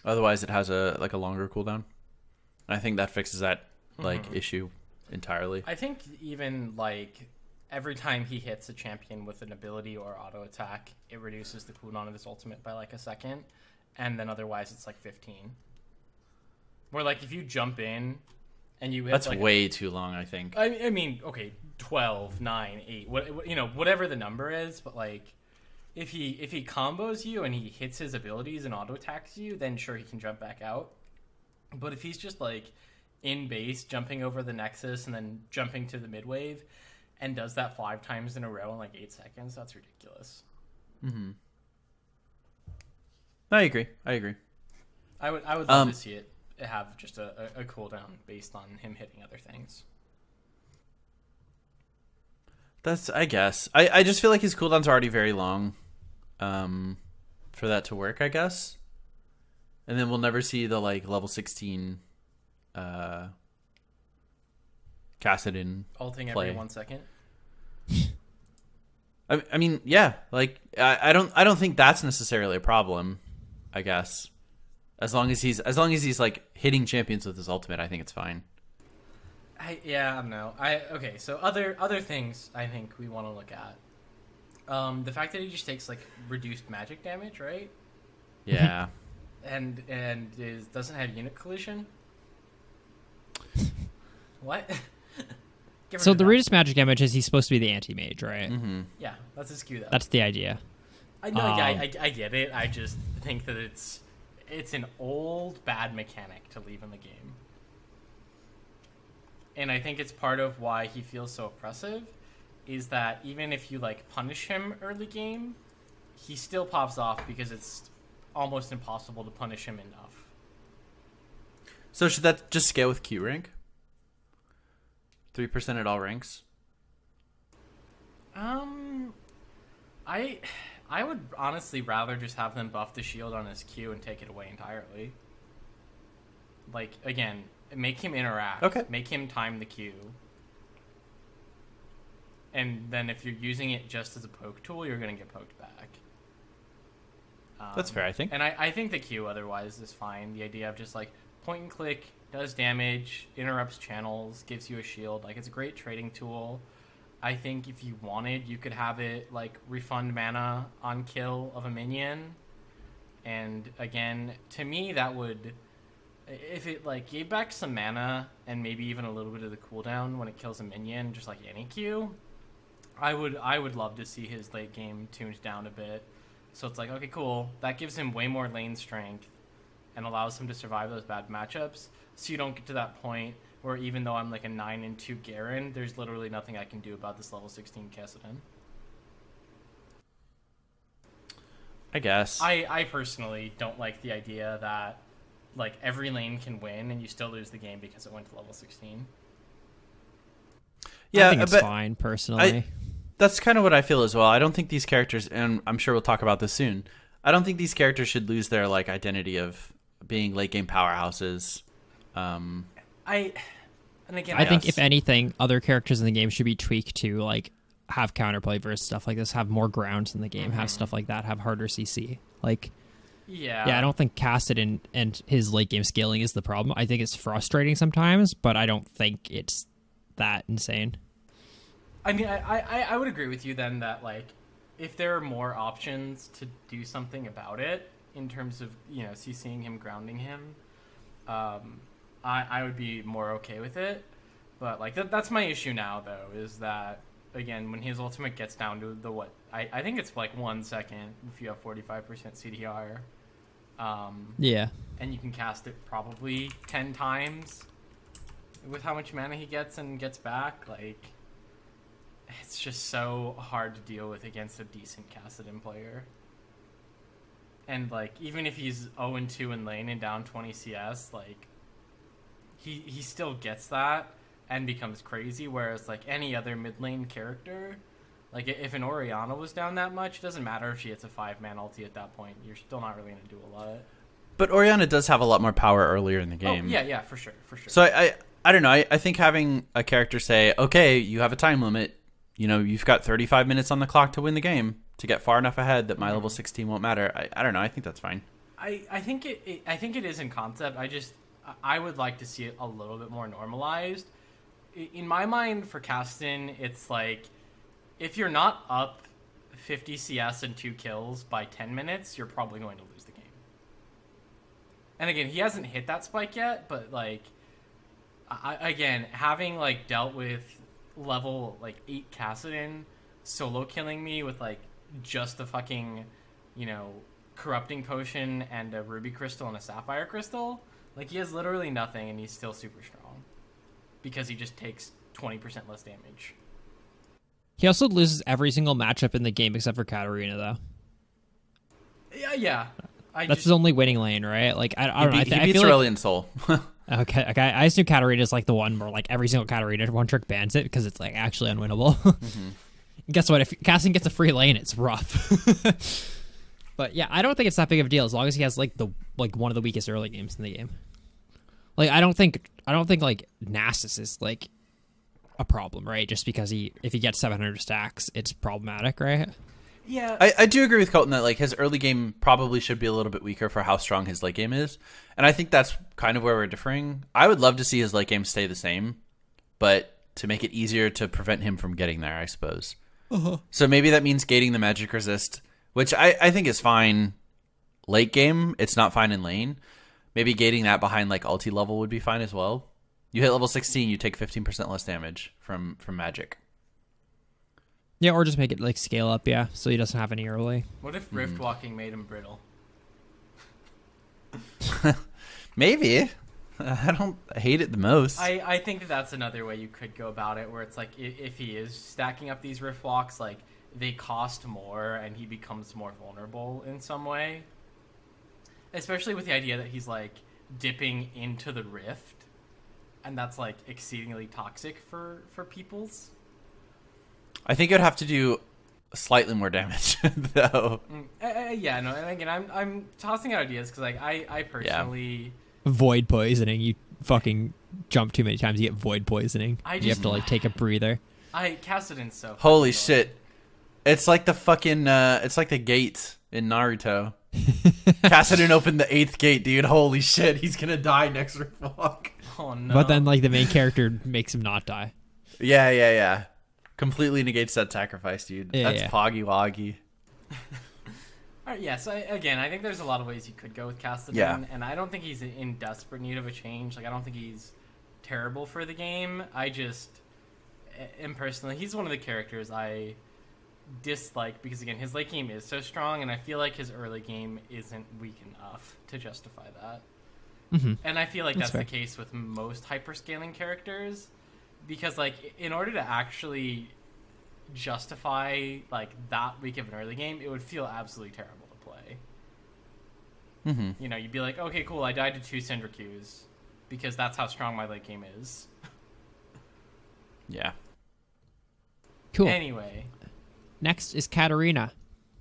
Otherwise, it has a longer cooldown. I think that fixes that issue entirely. I think even like every time he hits a champion with an ability or auto attack, it reduces the cooldown of his ultimate by like a second, and then otherwise it's like 15. Where like if you jump in and you hit That's like way too long, I think. I mean, okay, 12, 9, 8, whatever the number is, but like if he combos you and he hits his abilities and auto attacks you, then sure, he can jump back out. But if he's just like in base, jumping over the Nexus and then jumping to the mid wave, and does that 5 times in a row in like 8 seconds, that's ridiculous. Mm-hmm. I agree. I would love to see it have just a cooldown based on him hitting other things. That's, I guess. I just feel like his cooldowns are already very long for that to work, I guess. And then we'll never see the like level 16 Kassadin Ulting play. every 1 second. I mean, yeah. Like I don't think that's necessarily a problem, I guess. As long as he's like hitting champions with his ultimate, I think it's fine. I don't know. Okay, so other things I think we want to look at. The fact that he just takes like reduced magic damage, right? Yeah. and doesn't have unit collision. What? So the reduced magic damage is he's supposed to be the anti-mage, right? Mm-hmm. Yeah, that's his skew though. That's the idea. I know. I get it. I just think that it's an old bad mechanic to leave in the game. And I think it's part of why he feels so oppressive, is that even if you like punish him early game, he still pops off because it's almost impossible to punish him enough. So should that just scale with Q rank? 3% at all ranks? I would honestly rather just have them buff the shield on his Q and take it away entirely. Like, again, make him interact. Okay. Make him time the Q. And then if you're using it just as a poke tool, you're going to get poked back. That's fair, I think. And I think the Q otherwise is fine. The idea of just like point and click, does damage, interrupts channels, gives you a shield. Like, it's a great trading tool. I think if you wanted, you could have it like refund mana on kill of a minion. And again, to me, that would, if it like gave back some mana and maybe even a little bit of the cooldown when it kills a minion, just like any Q, I would love to see his late game tuned down a bit. So it's like, okay, cool. That gives him way more lane strength and allows him to survive those bad matchups. So you don't get to that point where even though I'm like a 9-2 Garen, there's literally nothing I can do about this level 16 Kassadin. I guess. I personally don't like the idea that like every lane can win and you still lose the game because it went to level 16. Yeah, I think it's fine personally. That's kind of what I feel as well. I don't think these characters, and I'm sure we'll talk about this soon, I don't think these characters should lose their like identity of being late game powerhouses. I think if anything, other characters in the game should be tweaked to like have counterplay versus stuff like this, have more grounds in the game, have stuff like that, have harder CC. Like, yeah, I don't think Kassadin and his late game scaling is the problem. I think it's frustrating sometimes, but I don't think it's that insane. I mean, I would agree with you then that like if there are more options to do something about it in terms of, you know, CCing him, grounding him, I would be more okay with it. But like that's my issue now though, is that again when his ultimate gets down to the I think it's like 1 second if you have 45% CDR. Yeah. And you can cast it probably 10 times with how much mana he gets and gets back. Like, it's just so hard to deal with against a decent Kassadin player. And like, even if he's 0-2 in lane and down 20 CS, like, he still gets that and becomes crazy, whereas like any other mid lane character, like if an Orianna was down that much, it doesn't matter if she hits a 5-man ulti at that point. You're still not really going to do a lot. But Orianna does have a lot more power earlier in the game. Oh, yeah, for sure. So I don't know. I think having a character say, okay, you have a time limit. You know, you've got 35 minutes on the clock to win the game to get far enough ahead that my level 16 won't matter. I don't know. I think that's fine. I think it is in concept. I would like to see it a little bit more normalized. In my mind, for Kassadin, it's like if you're not up 50 CS and 2 kills by 10 minutes, you're probably going to lose the game. And again, he hasn't hit that spike yet, but like again, having like dealt with level like 8 Kassadin solo killing me with like just a fucking, corrupting potion and a ruby crystal and a sapphire crystal, like he has literally nothing and he's still super strong because he just takes 20% less damage. He also loses every single matchup in the game except for Katarina, though. Yeah. That's his only winning lane, right? Like I don't know. He beats Aurelion Sol. Okay. I assume Katarina is like the one where like every single Katarina one trick bans it because it's like actually unwinnable. Mm-hmm. Guess what? If Kassadin gets a free lane, it's rough. But yeah, I don't think it's that big of a deal as long as he has like one of the weakest early games in the game. Like I don't think like Nasus is like a problem, right? Just because if he gets 700 stacks, it's problematic, right? Yeah, I do agree with Colton that like his early game probably should be a little bit weaker for how strong his late game is, and I think that's kind of where we're differing. I would love to see his late game stay the same, but to make it easier to prevent him from getting there, I suppose. Uh-huh. So maybe that means gating the magic resist, which I think is fine late game. It's not fine in lane. Maybe gating that behind like ulti level would be fine as well. You hit level 16, you take 15% less damage from magic. Yeah, or just make it like scale up, yeah, so he doesn't have any early. What if rift walking made him brittle? Maybe. I don't hate it the most. I think that's another way you could go about it, where it's like if he is stacking up these rift walks, like they cost more and he becomes more vulnerable in some way. Especially with the idea that he's like dipping into the rift, and that's like exceedingly toxic for peoples. I think it would have to do slightly more damage, though. Yeah, no, and again, I'm tossing out ideas because like I personally void poisoning. You fucking jump too many times, you get void poisoning. You have to like take a breather. Kassadin's so holy shit! It's like the fucking it's like the gate in Naruto. Kassadin opened the 8th gate, dude. Holy shit, he's gonna die next walk. Oh no! But then like the main character makes him not die. Yeah. Completely negates that sacrifice, dude. Yeah, That's Poggy Woggy. Alright, yeah, so again, I think there's a lot of ways you could go with Kassadin, and I don't think he's in desperate need of a change. Like, I don't think he's terrible for the game. I just, impersonally, he's one of the characters I dislike because, again, his late game is so strong, and I feel like his early game isn't weak enough to justify that. Mm-hmm. And I feel like that's the case with most hyperscaling characters. Because, like, in order to actually justify, like, that weak of an early game, it would feel absolutely terrible to play. Mm-hmm. You'd be like, okay, cool, I died to 2 Syndra Qs because that's how strong my late game is. Yeah. Cool. Anyway. Next is Katarina.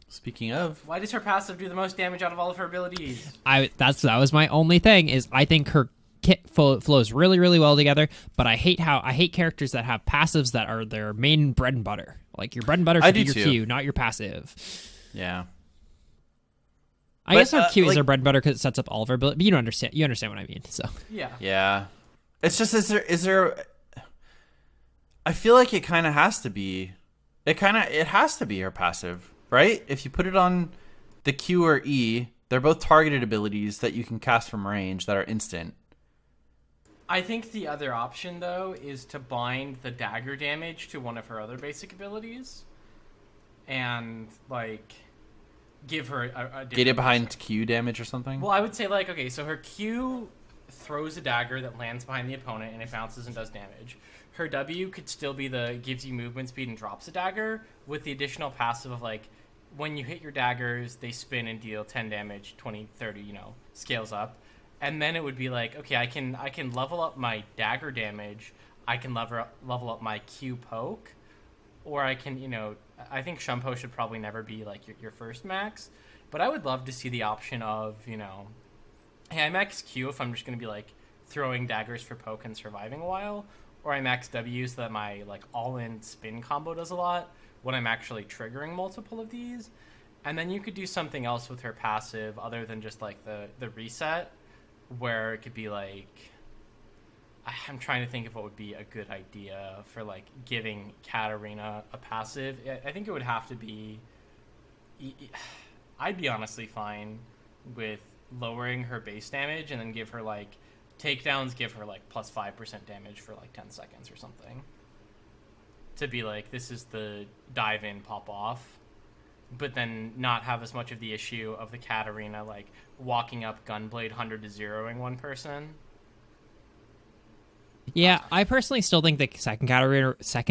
Speaking of... Why does her passive do the most damage out of all of her abilities? That was my only thing, is I think her kit flows really, really well together, but I hate characters that have passives that are their main bread and butter. Like, your bread and butter should be your Q, not your passive. Yeah. I guess our Q is our bread and butter because it sets up all of our abilities, but you understand what I mean, so. Yeah. It's just, is there I feel like it kind of has to be, it has to be her passive, right? If you put it on the Q or E, they're both targeted abilities that you can cast from range that are instant. I think the other option, though, is to bind the dagger damage to one of her other basic abilities. And, like, give her a get it behind Q damage or something? Well, I would say, like, okay, so her Q throws a dagger that lands behind the opponent and it bounces and does damage. Her W could still be the gives you movement speed and drops a dagger with the additional passive of, like, when you hit your daggers, they spin and deal 10 damage, 20, 30, scales up. And then it would be like, okay, I can level up my dagger damage, I can level up my Q poke, or I can, I think Shumpo should probably never be like your first max, but I would love to see the option of, hey, I max Q if I'm just going to be like throwing daggers for poke and surviving a while, or I max W so that my like all-in spin combo does a lot when I'm actually triggering multiple of these. And then you could do something else with her passive other than just like the reset, where it could be like, I'm trying to think of what would be a good idea for like giving Katarina a passive. I think it would have to be, I'd be honestly fine with lowering her base damage and then give her like takedowns give her like plus 5% damage for like 10 seconds or something. To be like, this is the dive in, pop off, but then not have as much of the issue of the Katarina like walking up gunblade 100 to 0ing one person. Yeah, I personally still think the second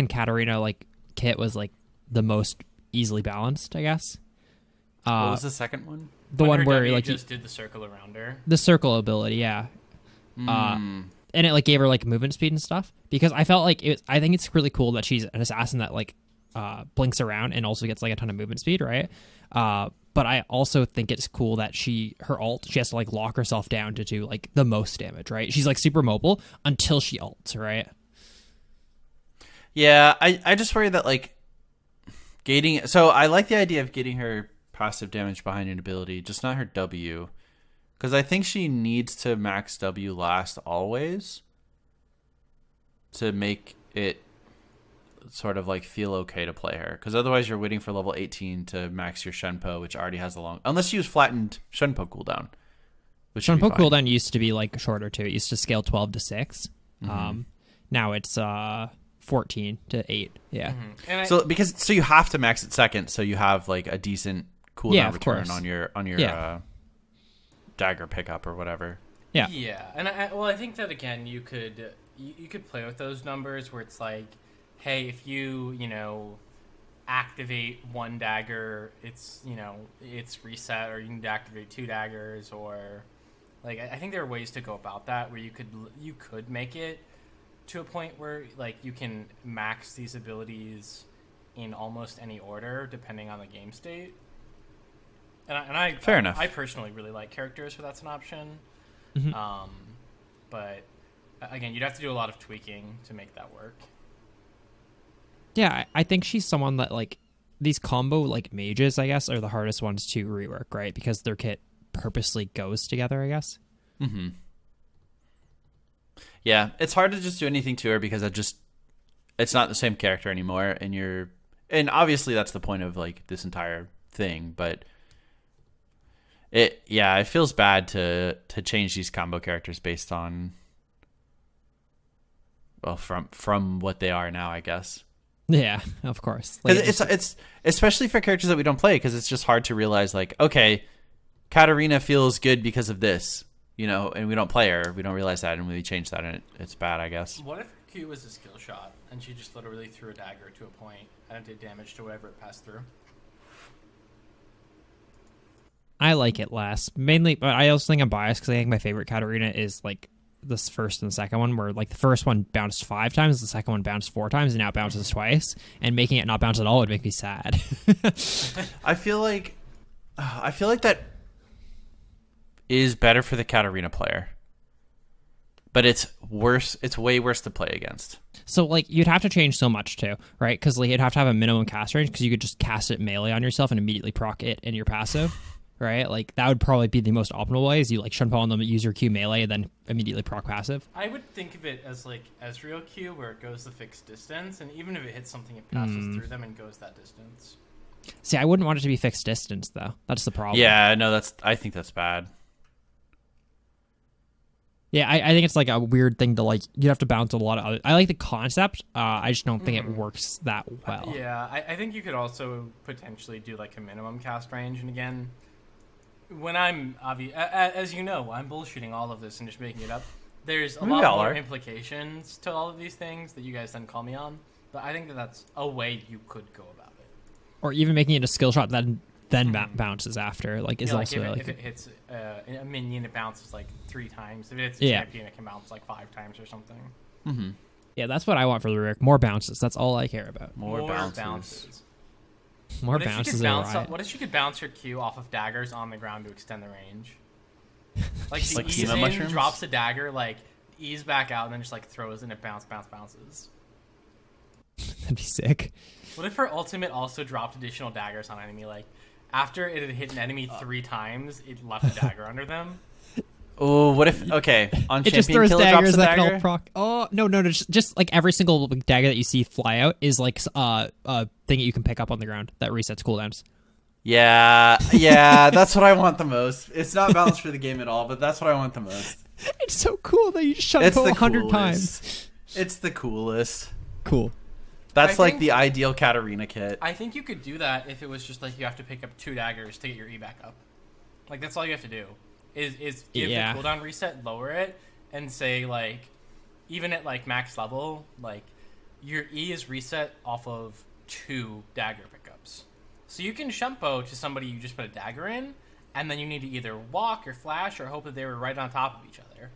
Katarina like kit was like the most easily balanced, I guess. What was the second one? The one where W like just did the circle around her. The circle ability, yeah. And it like gave her like movement speed and stuff, because I felt like I think it's really cool that she's an assassin that like blinks around and also gets like a ton of movement speed, right? But I also think it's cool that her ult, she has to like lock herself down to do like the most damage, right? She's like super mobile until she ults, right? Yeah, I just worry that like gating. So I like the idea of getting her passive damage behind an ability, just not her W. Because I think she needs to max W last always to make it sort of like feel okay to play her. Because otherwise you're waiting for level 18 to max your Shenpo, which already has a long... Unless you use flattened Shenpo cooldown. Shenpo cooldown used to be like shorter too. It used to scale 12 to 6. Now it's 14 to 8. Yeah. So you have to max it second, so you have like a decent cooldown return on your dagger pickup or whatever. Yeah, and I think that again you could play with those numbers where it's like, hey, if you activate one dagger, it's reset, or you need to activate 2 daggers, or like I think there are ways to go about that where you could make it to a point where like you can max these abilities in almost any order depending on the game state. And fair enough. I personally really like characters where that's an option. But again, you'd have to do a lot of tweaking to make that work. Yeah, I think she's someone that like these combo like mages, I guess, are the hardest ones to rework, right? Because their kit purposely goes together, I guess. Yeah, it's hard to just do anything to her because it's not the same character anymore, and obviously that's the point of like this entire thing, but it feels bad to change these combo characters based on, well, from what they are now, I guess. Yeah, of course. Like, it's especially for characters that we don't play, because it's just hard to realize like, okay, Katarina feels good because of this, and we don't play her, we don't realize that, and we change that, and it's bad, I guess. What if Q was a skill shot and she just literally threw a dagger to a point and it did damage to whatever it passed through? I like it less, mainly, but I also think I'm biased because I think my favorite Katarina is like this first and the second one, where like the first one bounced 5 times, the second one bounced 4 times, and now it bounces twice, and making it not bounce at all would make me sad. I feel like that is better for the Katarina player, but it's worse. It's way worse to play against. So like you'd have to change so much too, right? Because like you'd have to have a minimum cast range, because you could just cast it melee on yourself and immediately proc it in your passive. Right, like that would probably be the most optimal way. Is you like Shenpo on them, use your Q melee, and then immediately proc passive. I would think of it as like Ezreal Q, where it goes the fixed distance, and even if it hits something, it passes through them and goes that distance. See, I wouldn't want it to be fixed distance though. That's the problem. Yeah, no, I think that's bad. Yeah, I think it's like a weird thing to like. You'd have to bounce a lot of other. I like the concept. I just don't think it works that well. Yeah, I think you could also potentially do like a minimum cast range, and again, when I'm as you know, I'm bullshitting all of this and just making it up. There's a lot more implications to all of these things that you guys then call me on, but I think that's a way you could go about it. Or even making it a skill shot that then bounces after, like is also if it hits a minion, it bounces like 3 times. If it's a champion, it can bounce like 5 times or something. Yeah, that's what I want for the rework. More bounces. That's all I care about. More bounces. More bounces. What if she could bounce her Q off of daggers on the ground to extend the range? Like she like ease in, mushrooms? drops a dagger, like ease back out, and then just like throws and it bounces. That'd be sick. What if her ultimate also dropped additional daggers on enemy? Like after it had hit an enemy 3 times, it left a dagger under them. Oh, what if on it champion just throws Kayle daggers drops a that can dagger? all proc. Oh no, just like every single dagger that you see fly out is like a thing that you can pick up on the ground that resets cooldowns. Yeah, that's what I want the most. It's not balanced for the game at all, but that's what I want the most. It's so cool that you just shut it 100 times. It's the coolest. Cool. That's like the ideal Katarina kit. I think you could do that if it was just like you have to pick up 2 daggers to get your E back up. Like that's all you have to do is give the cooldown reset, lower it, and say like even at like max level, like your E is reset off of 2 dagger pickups. So you can shumpo to somebody you just put a dagger in, and then you need to either walk or flash or hope that they were right on top of each other.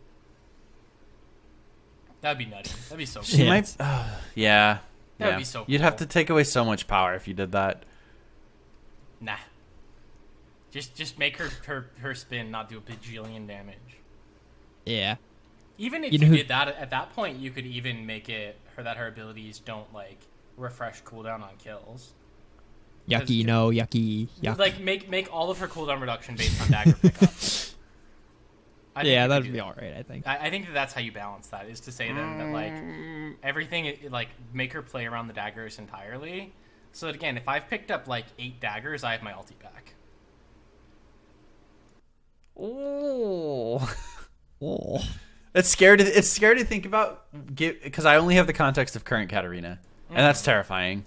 That'd be nutty. That'd be so cool. She might. Yeah. That would be so cool. You'd have to take away so much power if you did that. Nah. Just make her spin not do a bajillion damage. Yeah. Even if you did that, at that point, you could even make it her abilities don't, like, refresh cooldown on kills. Yucky, no, yucky, yuck. Like, make all of her cooldown reduction based on dagger pickups. Yeah, that'd be alright, I think. I think that's how you balance that, is to say then that, like, everything, like, make her play around the daggers entirely. So that, again, if I've picked up, like, 8 daggers, I have my ulti back. Oh. It's scary to think about, because I only have the context of current Katarina, and that's terrifying.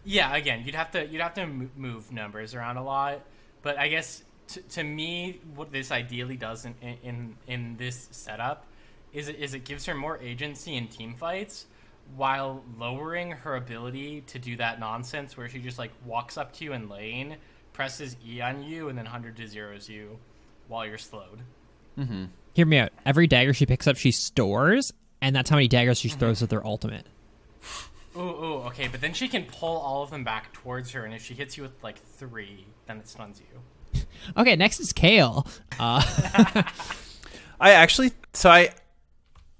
Yeah, again, you'd have to move numbers around a lot, but I guess to me, what this ideally does in this setup is it gives her more agency in team fights while lowering her ability to do that nonsense where she just like walks up to you in lane, presses E on you, and then 100 to zeros you while you're slowed. Mm-hmm. Hear me out. Every dagger she picks up, she stores, and that's how many daggers she throws with her ultimate. Ooh, okay, but then she can pull all of them back towards her, and if she hits you with like 3, then it stuns you. Okay, next is Kayle. I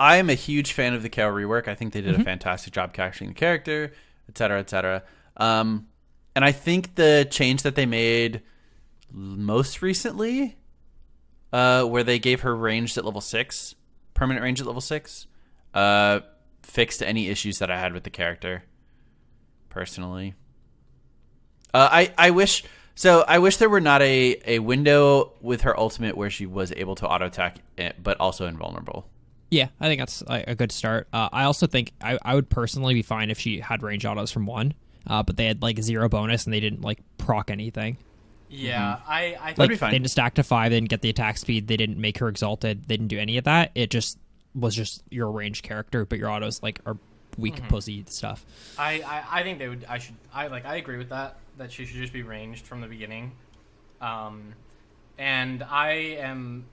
am a huge fan of the Kayle rework. I think they did a fantastic job capturing the character, etc., etc. And I think the change that they made most recently, where they gave her ranged at level 6, permanent range at level 6, fixed any issues that I had with the character, personally. I wish there were not a window with her ultimate where she was able to auto attack, but also invulnerable. Yeah, I think that's a good start. I also think I would personally be fine if she had range autos from 1, but they had like 0 bonus and they didn't like proc anything. Yeah, I like, that'd be fine. They didn't stack to 5, they didn't get the attack speed, they didn't make her exalted, they didn't do any of that. It just was just your ranged character, but your autos like are weak pussy stuff. I think they would. I agree with that she should just be ranged from the beginning. And I am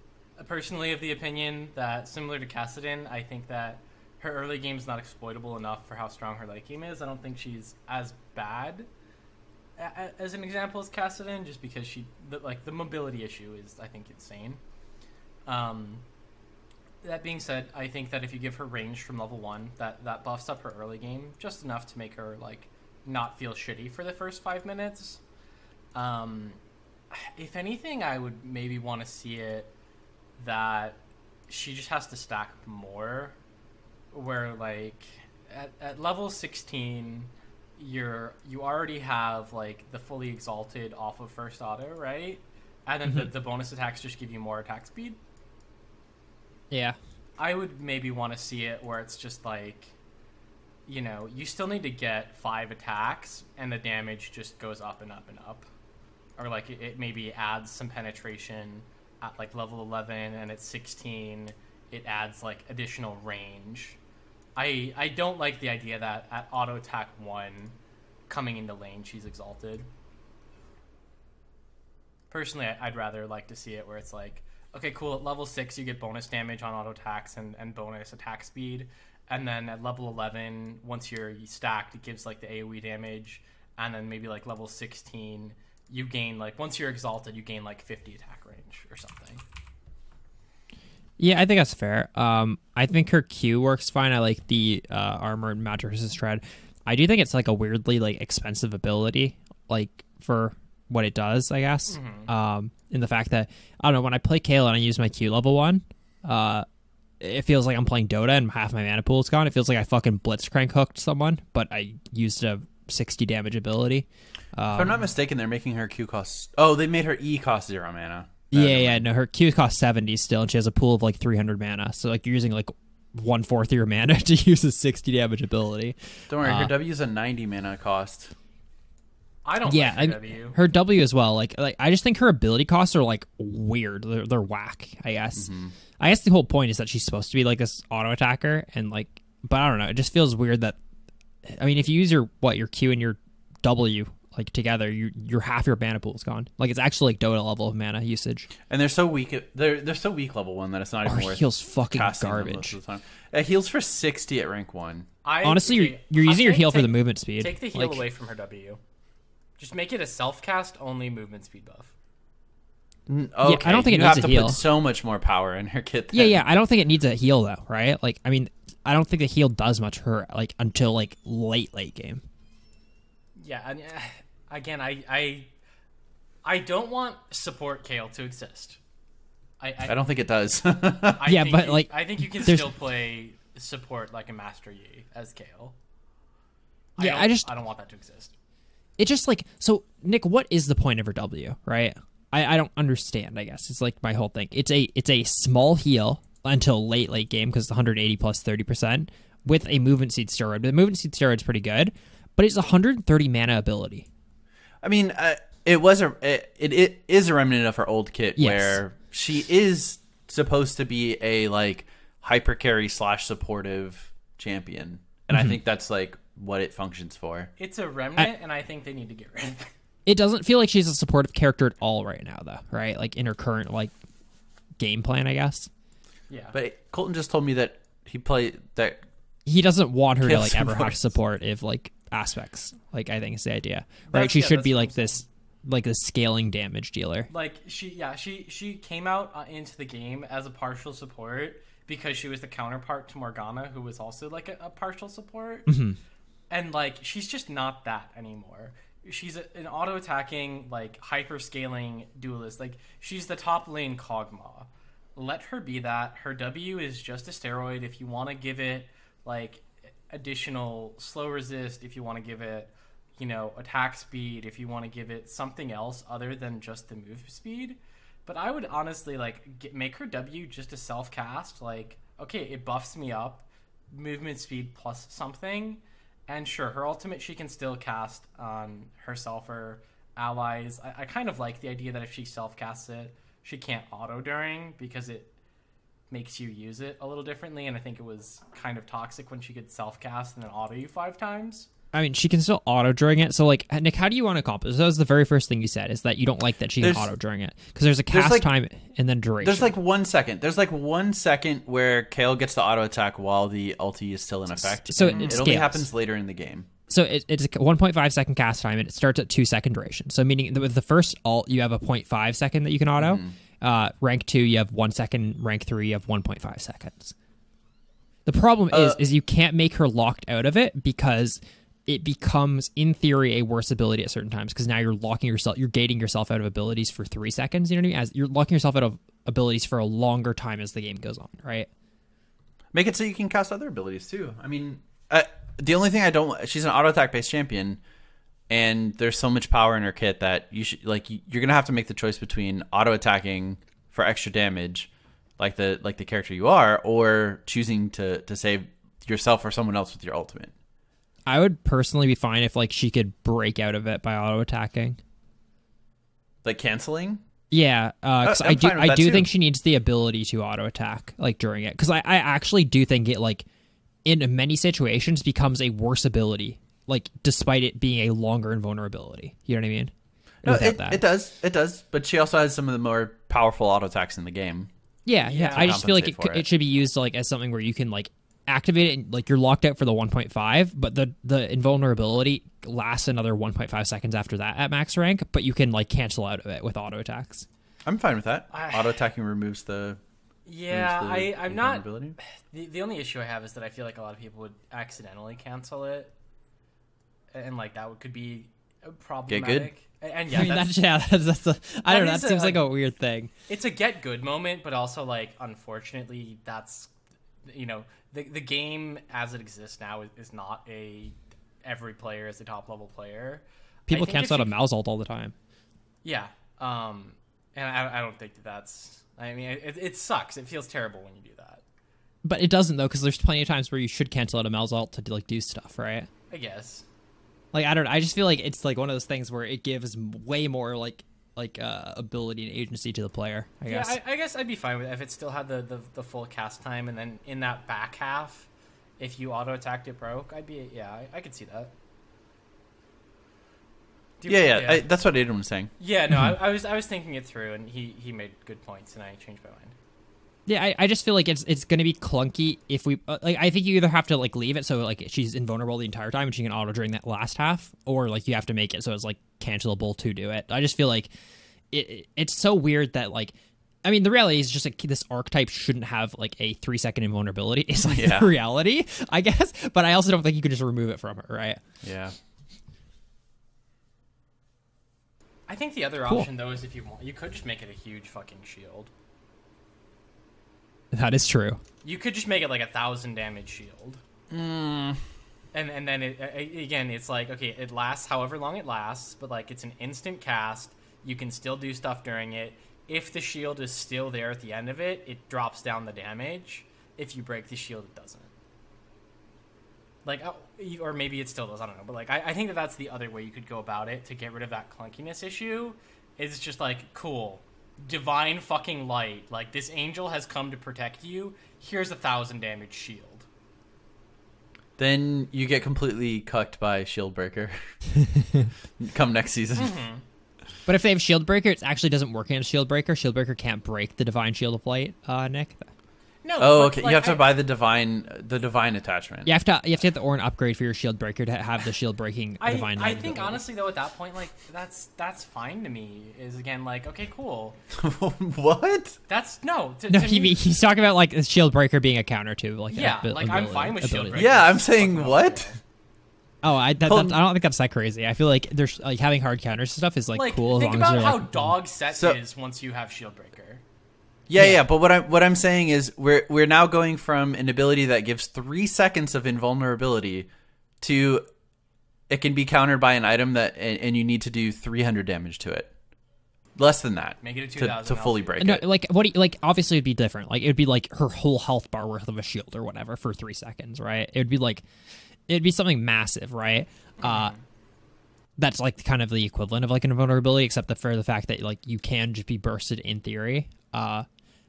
personally of the opinion that, similar to Kassadin, I think that her early game is not exploitable enough for how strong her late game is. I don't think she's as bad as an example as Kassadin, just because the mobility issue is, I think, insane. That being said, I think that if you give her range from level 1, that buffs up her early game just enough to make her like not feel shitty for the first 5 minutes. If anything, I would maybe want to see it that she just has to stack more, where like at level 16 you already have like the fully exalted off of first auto, right? And then the bonus attacks just give you more attack speed. Yeah. I would maybe want to see it where it's just like, you know, you still need to get 5 attacks and the damage just goes up and up and up. Or like it maybe adds some penetration at like level 11, and at 16 it adds like additional range. I don't like the idea that at auto attack 1 coming into lane she's exalted. Personally, I'd rather like to see it where it's like, okay, cool, at level 6 you get bonus damage on auto attacks and bonus attack speed, and then at level 11, once you're stacked, it gives like the AoE damage, and then maybe like level 16 you gain, like, once you're exalted you gain like 50 attack range or something. Yeah, I think that's fair. I think her Q works fine. I like the armor and mattresses shred. I do think it's like a weirdly like expensive ability, like for what it does, I guess. In the fact that, I don't know, when I play Kayle and I use my Q level 1, it feels like I'm playing Dota and half my mana pool is gone. It feels like I fucking blitzcrank hooked someone, but I used a 60 damage ability. If I'm not mistaken, they're making her Q cost... Oh, they made her E cost 0 mana. Yeah. No, her Q costs 70 still, and she has a pool of like 300 mana. So like you're using like 1/4 of your mana to use a 60 damage ability. Don't worry, her W is a 90 mana cost. I don't like her W. Her W as well. Like I just think her ability costs are like weird. They're whack, I guess. Mm-hmm. I guess the whole point is that she's supposed to be like this auto attacker, and like, but I don't know. It just feels weird that, I mean, if you use your Q and your W like together, your half your mana pool is gone. Like it's actually like Dota level of mana usage. And they're so weak. They're so weak level 1 that it's not even worth. Heal's fucking garbage. Most of the time. It heals for 60 at rank 1. Honestly, you're using your heal for the movement speed. Take the heal away from her W. Just make it a self-cast only movement speed buff. Okay, yeah, I don't think it needs a heal. You have to put so much more power in her kit. Then. Yeah. I don't think it needs a heal though, right? Like, I mean, I don't think the heal does much for her like until like late game. Yeah, and again, I don't want support Kayle to exist. I don't think it does. I think you can still play support like a Master Yi as Kayle. I don't want that to exist. It's just like, so Nick, what is the point of her W, right? I don't understand, I guess. It's like my whole thing. It's a small heal until late game because it's 180 plus 30% with a movement seed steroid. But the movement seed steroid's pretty good, but it's 130 mana ability. I mean, it is a remnant of her old kit where she is supposed to be a like hyper carry / supportive champion, and I think that's like what it functions for. It's a remnant, and I think they need to get rid of it. It doesn't feel like she's a supportive character at all right now, though, right? Like in her current like game plan, I guess. Yeah. But Colton just told me that he doesn't want her to like ever have supportive like aspects. Like I think is the idea, right? She should be like this scaling damage dealer. Like she came out into the game as a partial support because she was the counterpart to Morgana, who was also like a partial support. Mm-hmm. And like she's just not that anymore. She's an auto-attacking, like, hyper-scaling duelist. Like, she's the top lane Kog'Maw. Let her be that. Her W is just a steroid. If you want to give it, like, additional slow resist, if you want to give it, you know, attack speed, if you want to give it something else other than just the move speed. But I would honestly, like, make her W just a self-cast. Like, okay, it buffs me up. Movement speed plus something. And sure, her ultimate she can still cast on herself or allies. I kind of like the idea that if she self-casts it, she can't auto during because it makes you use it a little differently. And I think it was kind of toxic when she could self-cast and then auto you 5 times. I mean, she can still auto during it. So, like, Nick, how do you want to accomplish? That was the very first thing you said, is that you don't like that she can auto during it. Because there's a cast time and then duration. There's like 1 second. There's like 1 second where Kayle gets to auto attack while the ulti is still in effect. So it only happens later in the game. So it's a 1.5 second cast time, and it starts at 2 second duration. So meaning with the first ult, you have a 0.5 second that you can auto. Rank 2, you have 1 second. Rank 3, you have 1.5 seconds. The problem is you can't make her locked out of it because it becomes, in theory, a worse ability at certain times because now you're gating yourself out of abilities for 3 seconds. You know what I mean? As you're locking yourself out of abilities for a longer time as the game goes on, right? Make it so you can cast other abilities too. I mean, the only thing she's an auto attack based champion, and there's so much power in her kit that you're gonna have to make the choice between auto attacking for extra damage, like the character you are, or choosing to save yourself or someone else with your ultimate. I would personally be fine if like she could break out of it by auto attacking, like canceling. Yeah, because I do think she needs the ability to auto attack like during it. Because I actually do think it like in many situations becomes a worse ability, like despite it being a longer invulnerability. You know what I mean? No, it does. But she also has some of the more powerful auto attacks in the game. Yeah. I just feel like it should be used like as something where you can like activate it and like you're locked out for the 1.5, but the invulnerability lasts another 1.5 seconds after that at max rank, but you can like cancel out of it with auto attacks. I'm fine with that. Auto attacking removes the I'm not. The only issue I have is that I feel like a lot of people would accidentally cancel it, and like that could be problematic. Get good. And I mean, that's I don't know. That seems like a weird thing. It's a get good moment, but also like unfortunately, that's the game as it exists now is not every player is a top level player. People cancel out a mouse ult all the time. Yeah. And I don't think that's... I mean, it sucks. It feels terrible when you do that. But it doesn't, though, because there's plenty of times where you should cancel out a Mel's ult to, like, do stuff, right? I guess. Like, I don't know. I just feel like it's, like, one of those things where it gives way more, like ability and agency to the player, I guess. Yeah, I guess I'd be fine with it if it still had the full cast time, and then in that back half, if you auto-attacked it broke, I could see that. That's what Aiden was saying. Yeah, no, I was thinking it through, and he made good points, and I changed my mind. Yeah, I just feel like it's going to be clunky if we like. I think you either have to like leave it so like she's invulnerable the entire time and she can auto during that last half, or like you have to make it so it's like cancelable to do it. I just feel like it's so weird that like. I mean, the reality is just like this archetype shouldn't have like a 3-second invulnerability. It's like the reality, I guess. But I also don't think you could just remove it from her, right? Yeah. I think the other option though is if you want, you could just make it a huge fucking shield. That is true. You could just make it like 1,000 damage shield. And then again, it's like, okay, it lasts however long it lasts, but like it's an instant cast. You can still do stuff during it. If the shield is still there at the end of it, it drops down the damage. If you break the shield, it doesn't. Like, or maybe it still does. I don't know. But like, I think that's the other way you could go about it to get rid of that clunkiness issue. Is just like, cool, divine fucking light. Like, this angel has come to protect you. Here's 1,000 damage shield. Then you get completely cucked by Shieldbreaker come next season. Mm-hmm. But if they have Shieldbreaker, it actually doesn't work against Shieldbreaker. Shieldbreaker can't break the Divine Shield of Light, Nick. No. Oh, okay. Like, you have to buy the divine attachment. You have to get the Ornn upgrade for your Shieldbreaker to have the shield breaking Divine Light. I think honestly though, at that point, like that's fine to me. Is again like, okay, cool. What? That's no. He's talking about like Shieldbreaker being a counter to like I'm fine with Shieldbreaker. Yeah, I'm saying what? Oh, I don't think that's that crazy. I feel like there's like having hard counters and stuff is like cool. Think as long about as how like, dog set is once you have Shieldbreaker. Yeah. But what I'm saying is we're now going from an ability that gives 3 seconds of invulnerability to it can be countered by an item that and you need to do 300 damage to it. Less than that. Make it a 2,000 to fully break no, it. Like what? Like obviously it'd be different. Like it'd be like her whole health bar worth of a shield or whatever for 3 seconds, right? It'd be something massive, right? That's like kind of the equivalent of like an invulnerability, except for the fact that like you can just be bursted in theory.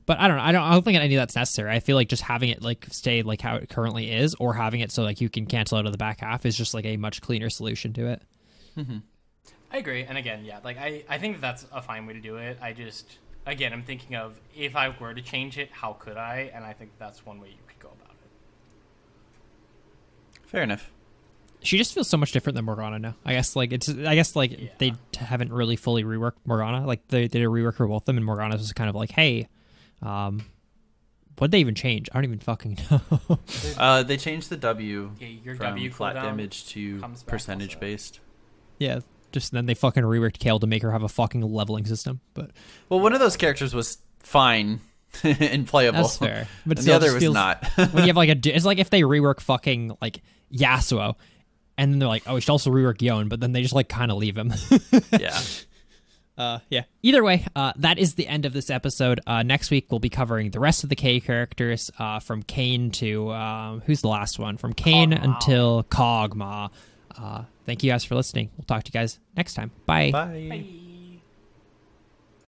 But I don't know. I don't think any of that's necessary. I feel like just having it like stay like how it currently is, or having it so like you can cancel out of the back half is just like a much cleaner solution to it. Mm-hmm. I agree. And again, yeah, like I think that's a fine way to do it. Again, I'm thinking of if I were to change it, how could I? And I think that's one way you could go about it. Fair enough. She just feels so much different than Morgana now. I guess they haven't really fully reworked Morgana. Like they did a rework for both of them, and Morgana was kind of like, hey, what'd they even change? I don't even fucking know. They changed the W your from W flat cooldown damage to percentage based. Yeah, just then they fucking reworked Kayle to make her have a fucking leveling system. But one of those characters was fine and playable. That's fair, but and the other was not. When you have like it's like if they rework fucking like Yasuo. And then they're like, oh, we should also rework Yon, but then they just like kind of leave him. Yeah. Yeah. Either way, that is the end of this episode. Next week we'll be covering the rest of the K characters, from Kayn to who's the last one? From Kayn until Kog'Maw. Thank you guys for listening. We'll talk to you guys next time. Bye. Bye. Bye.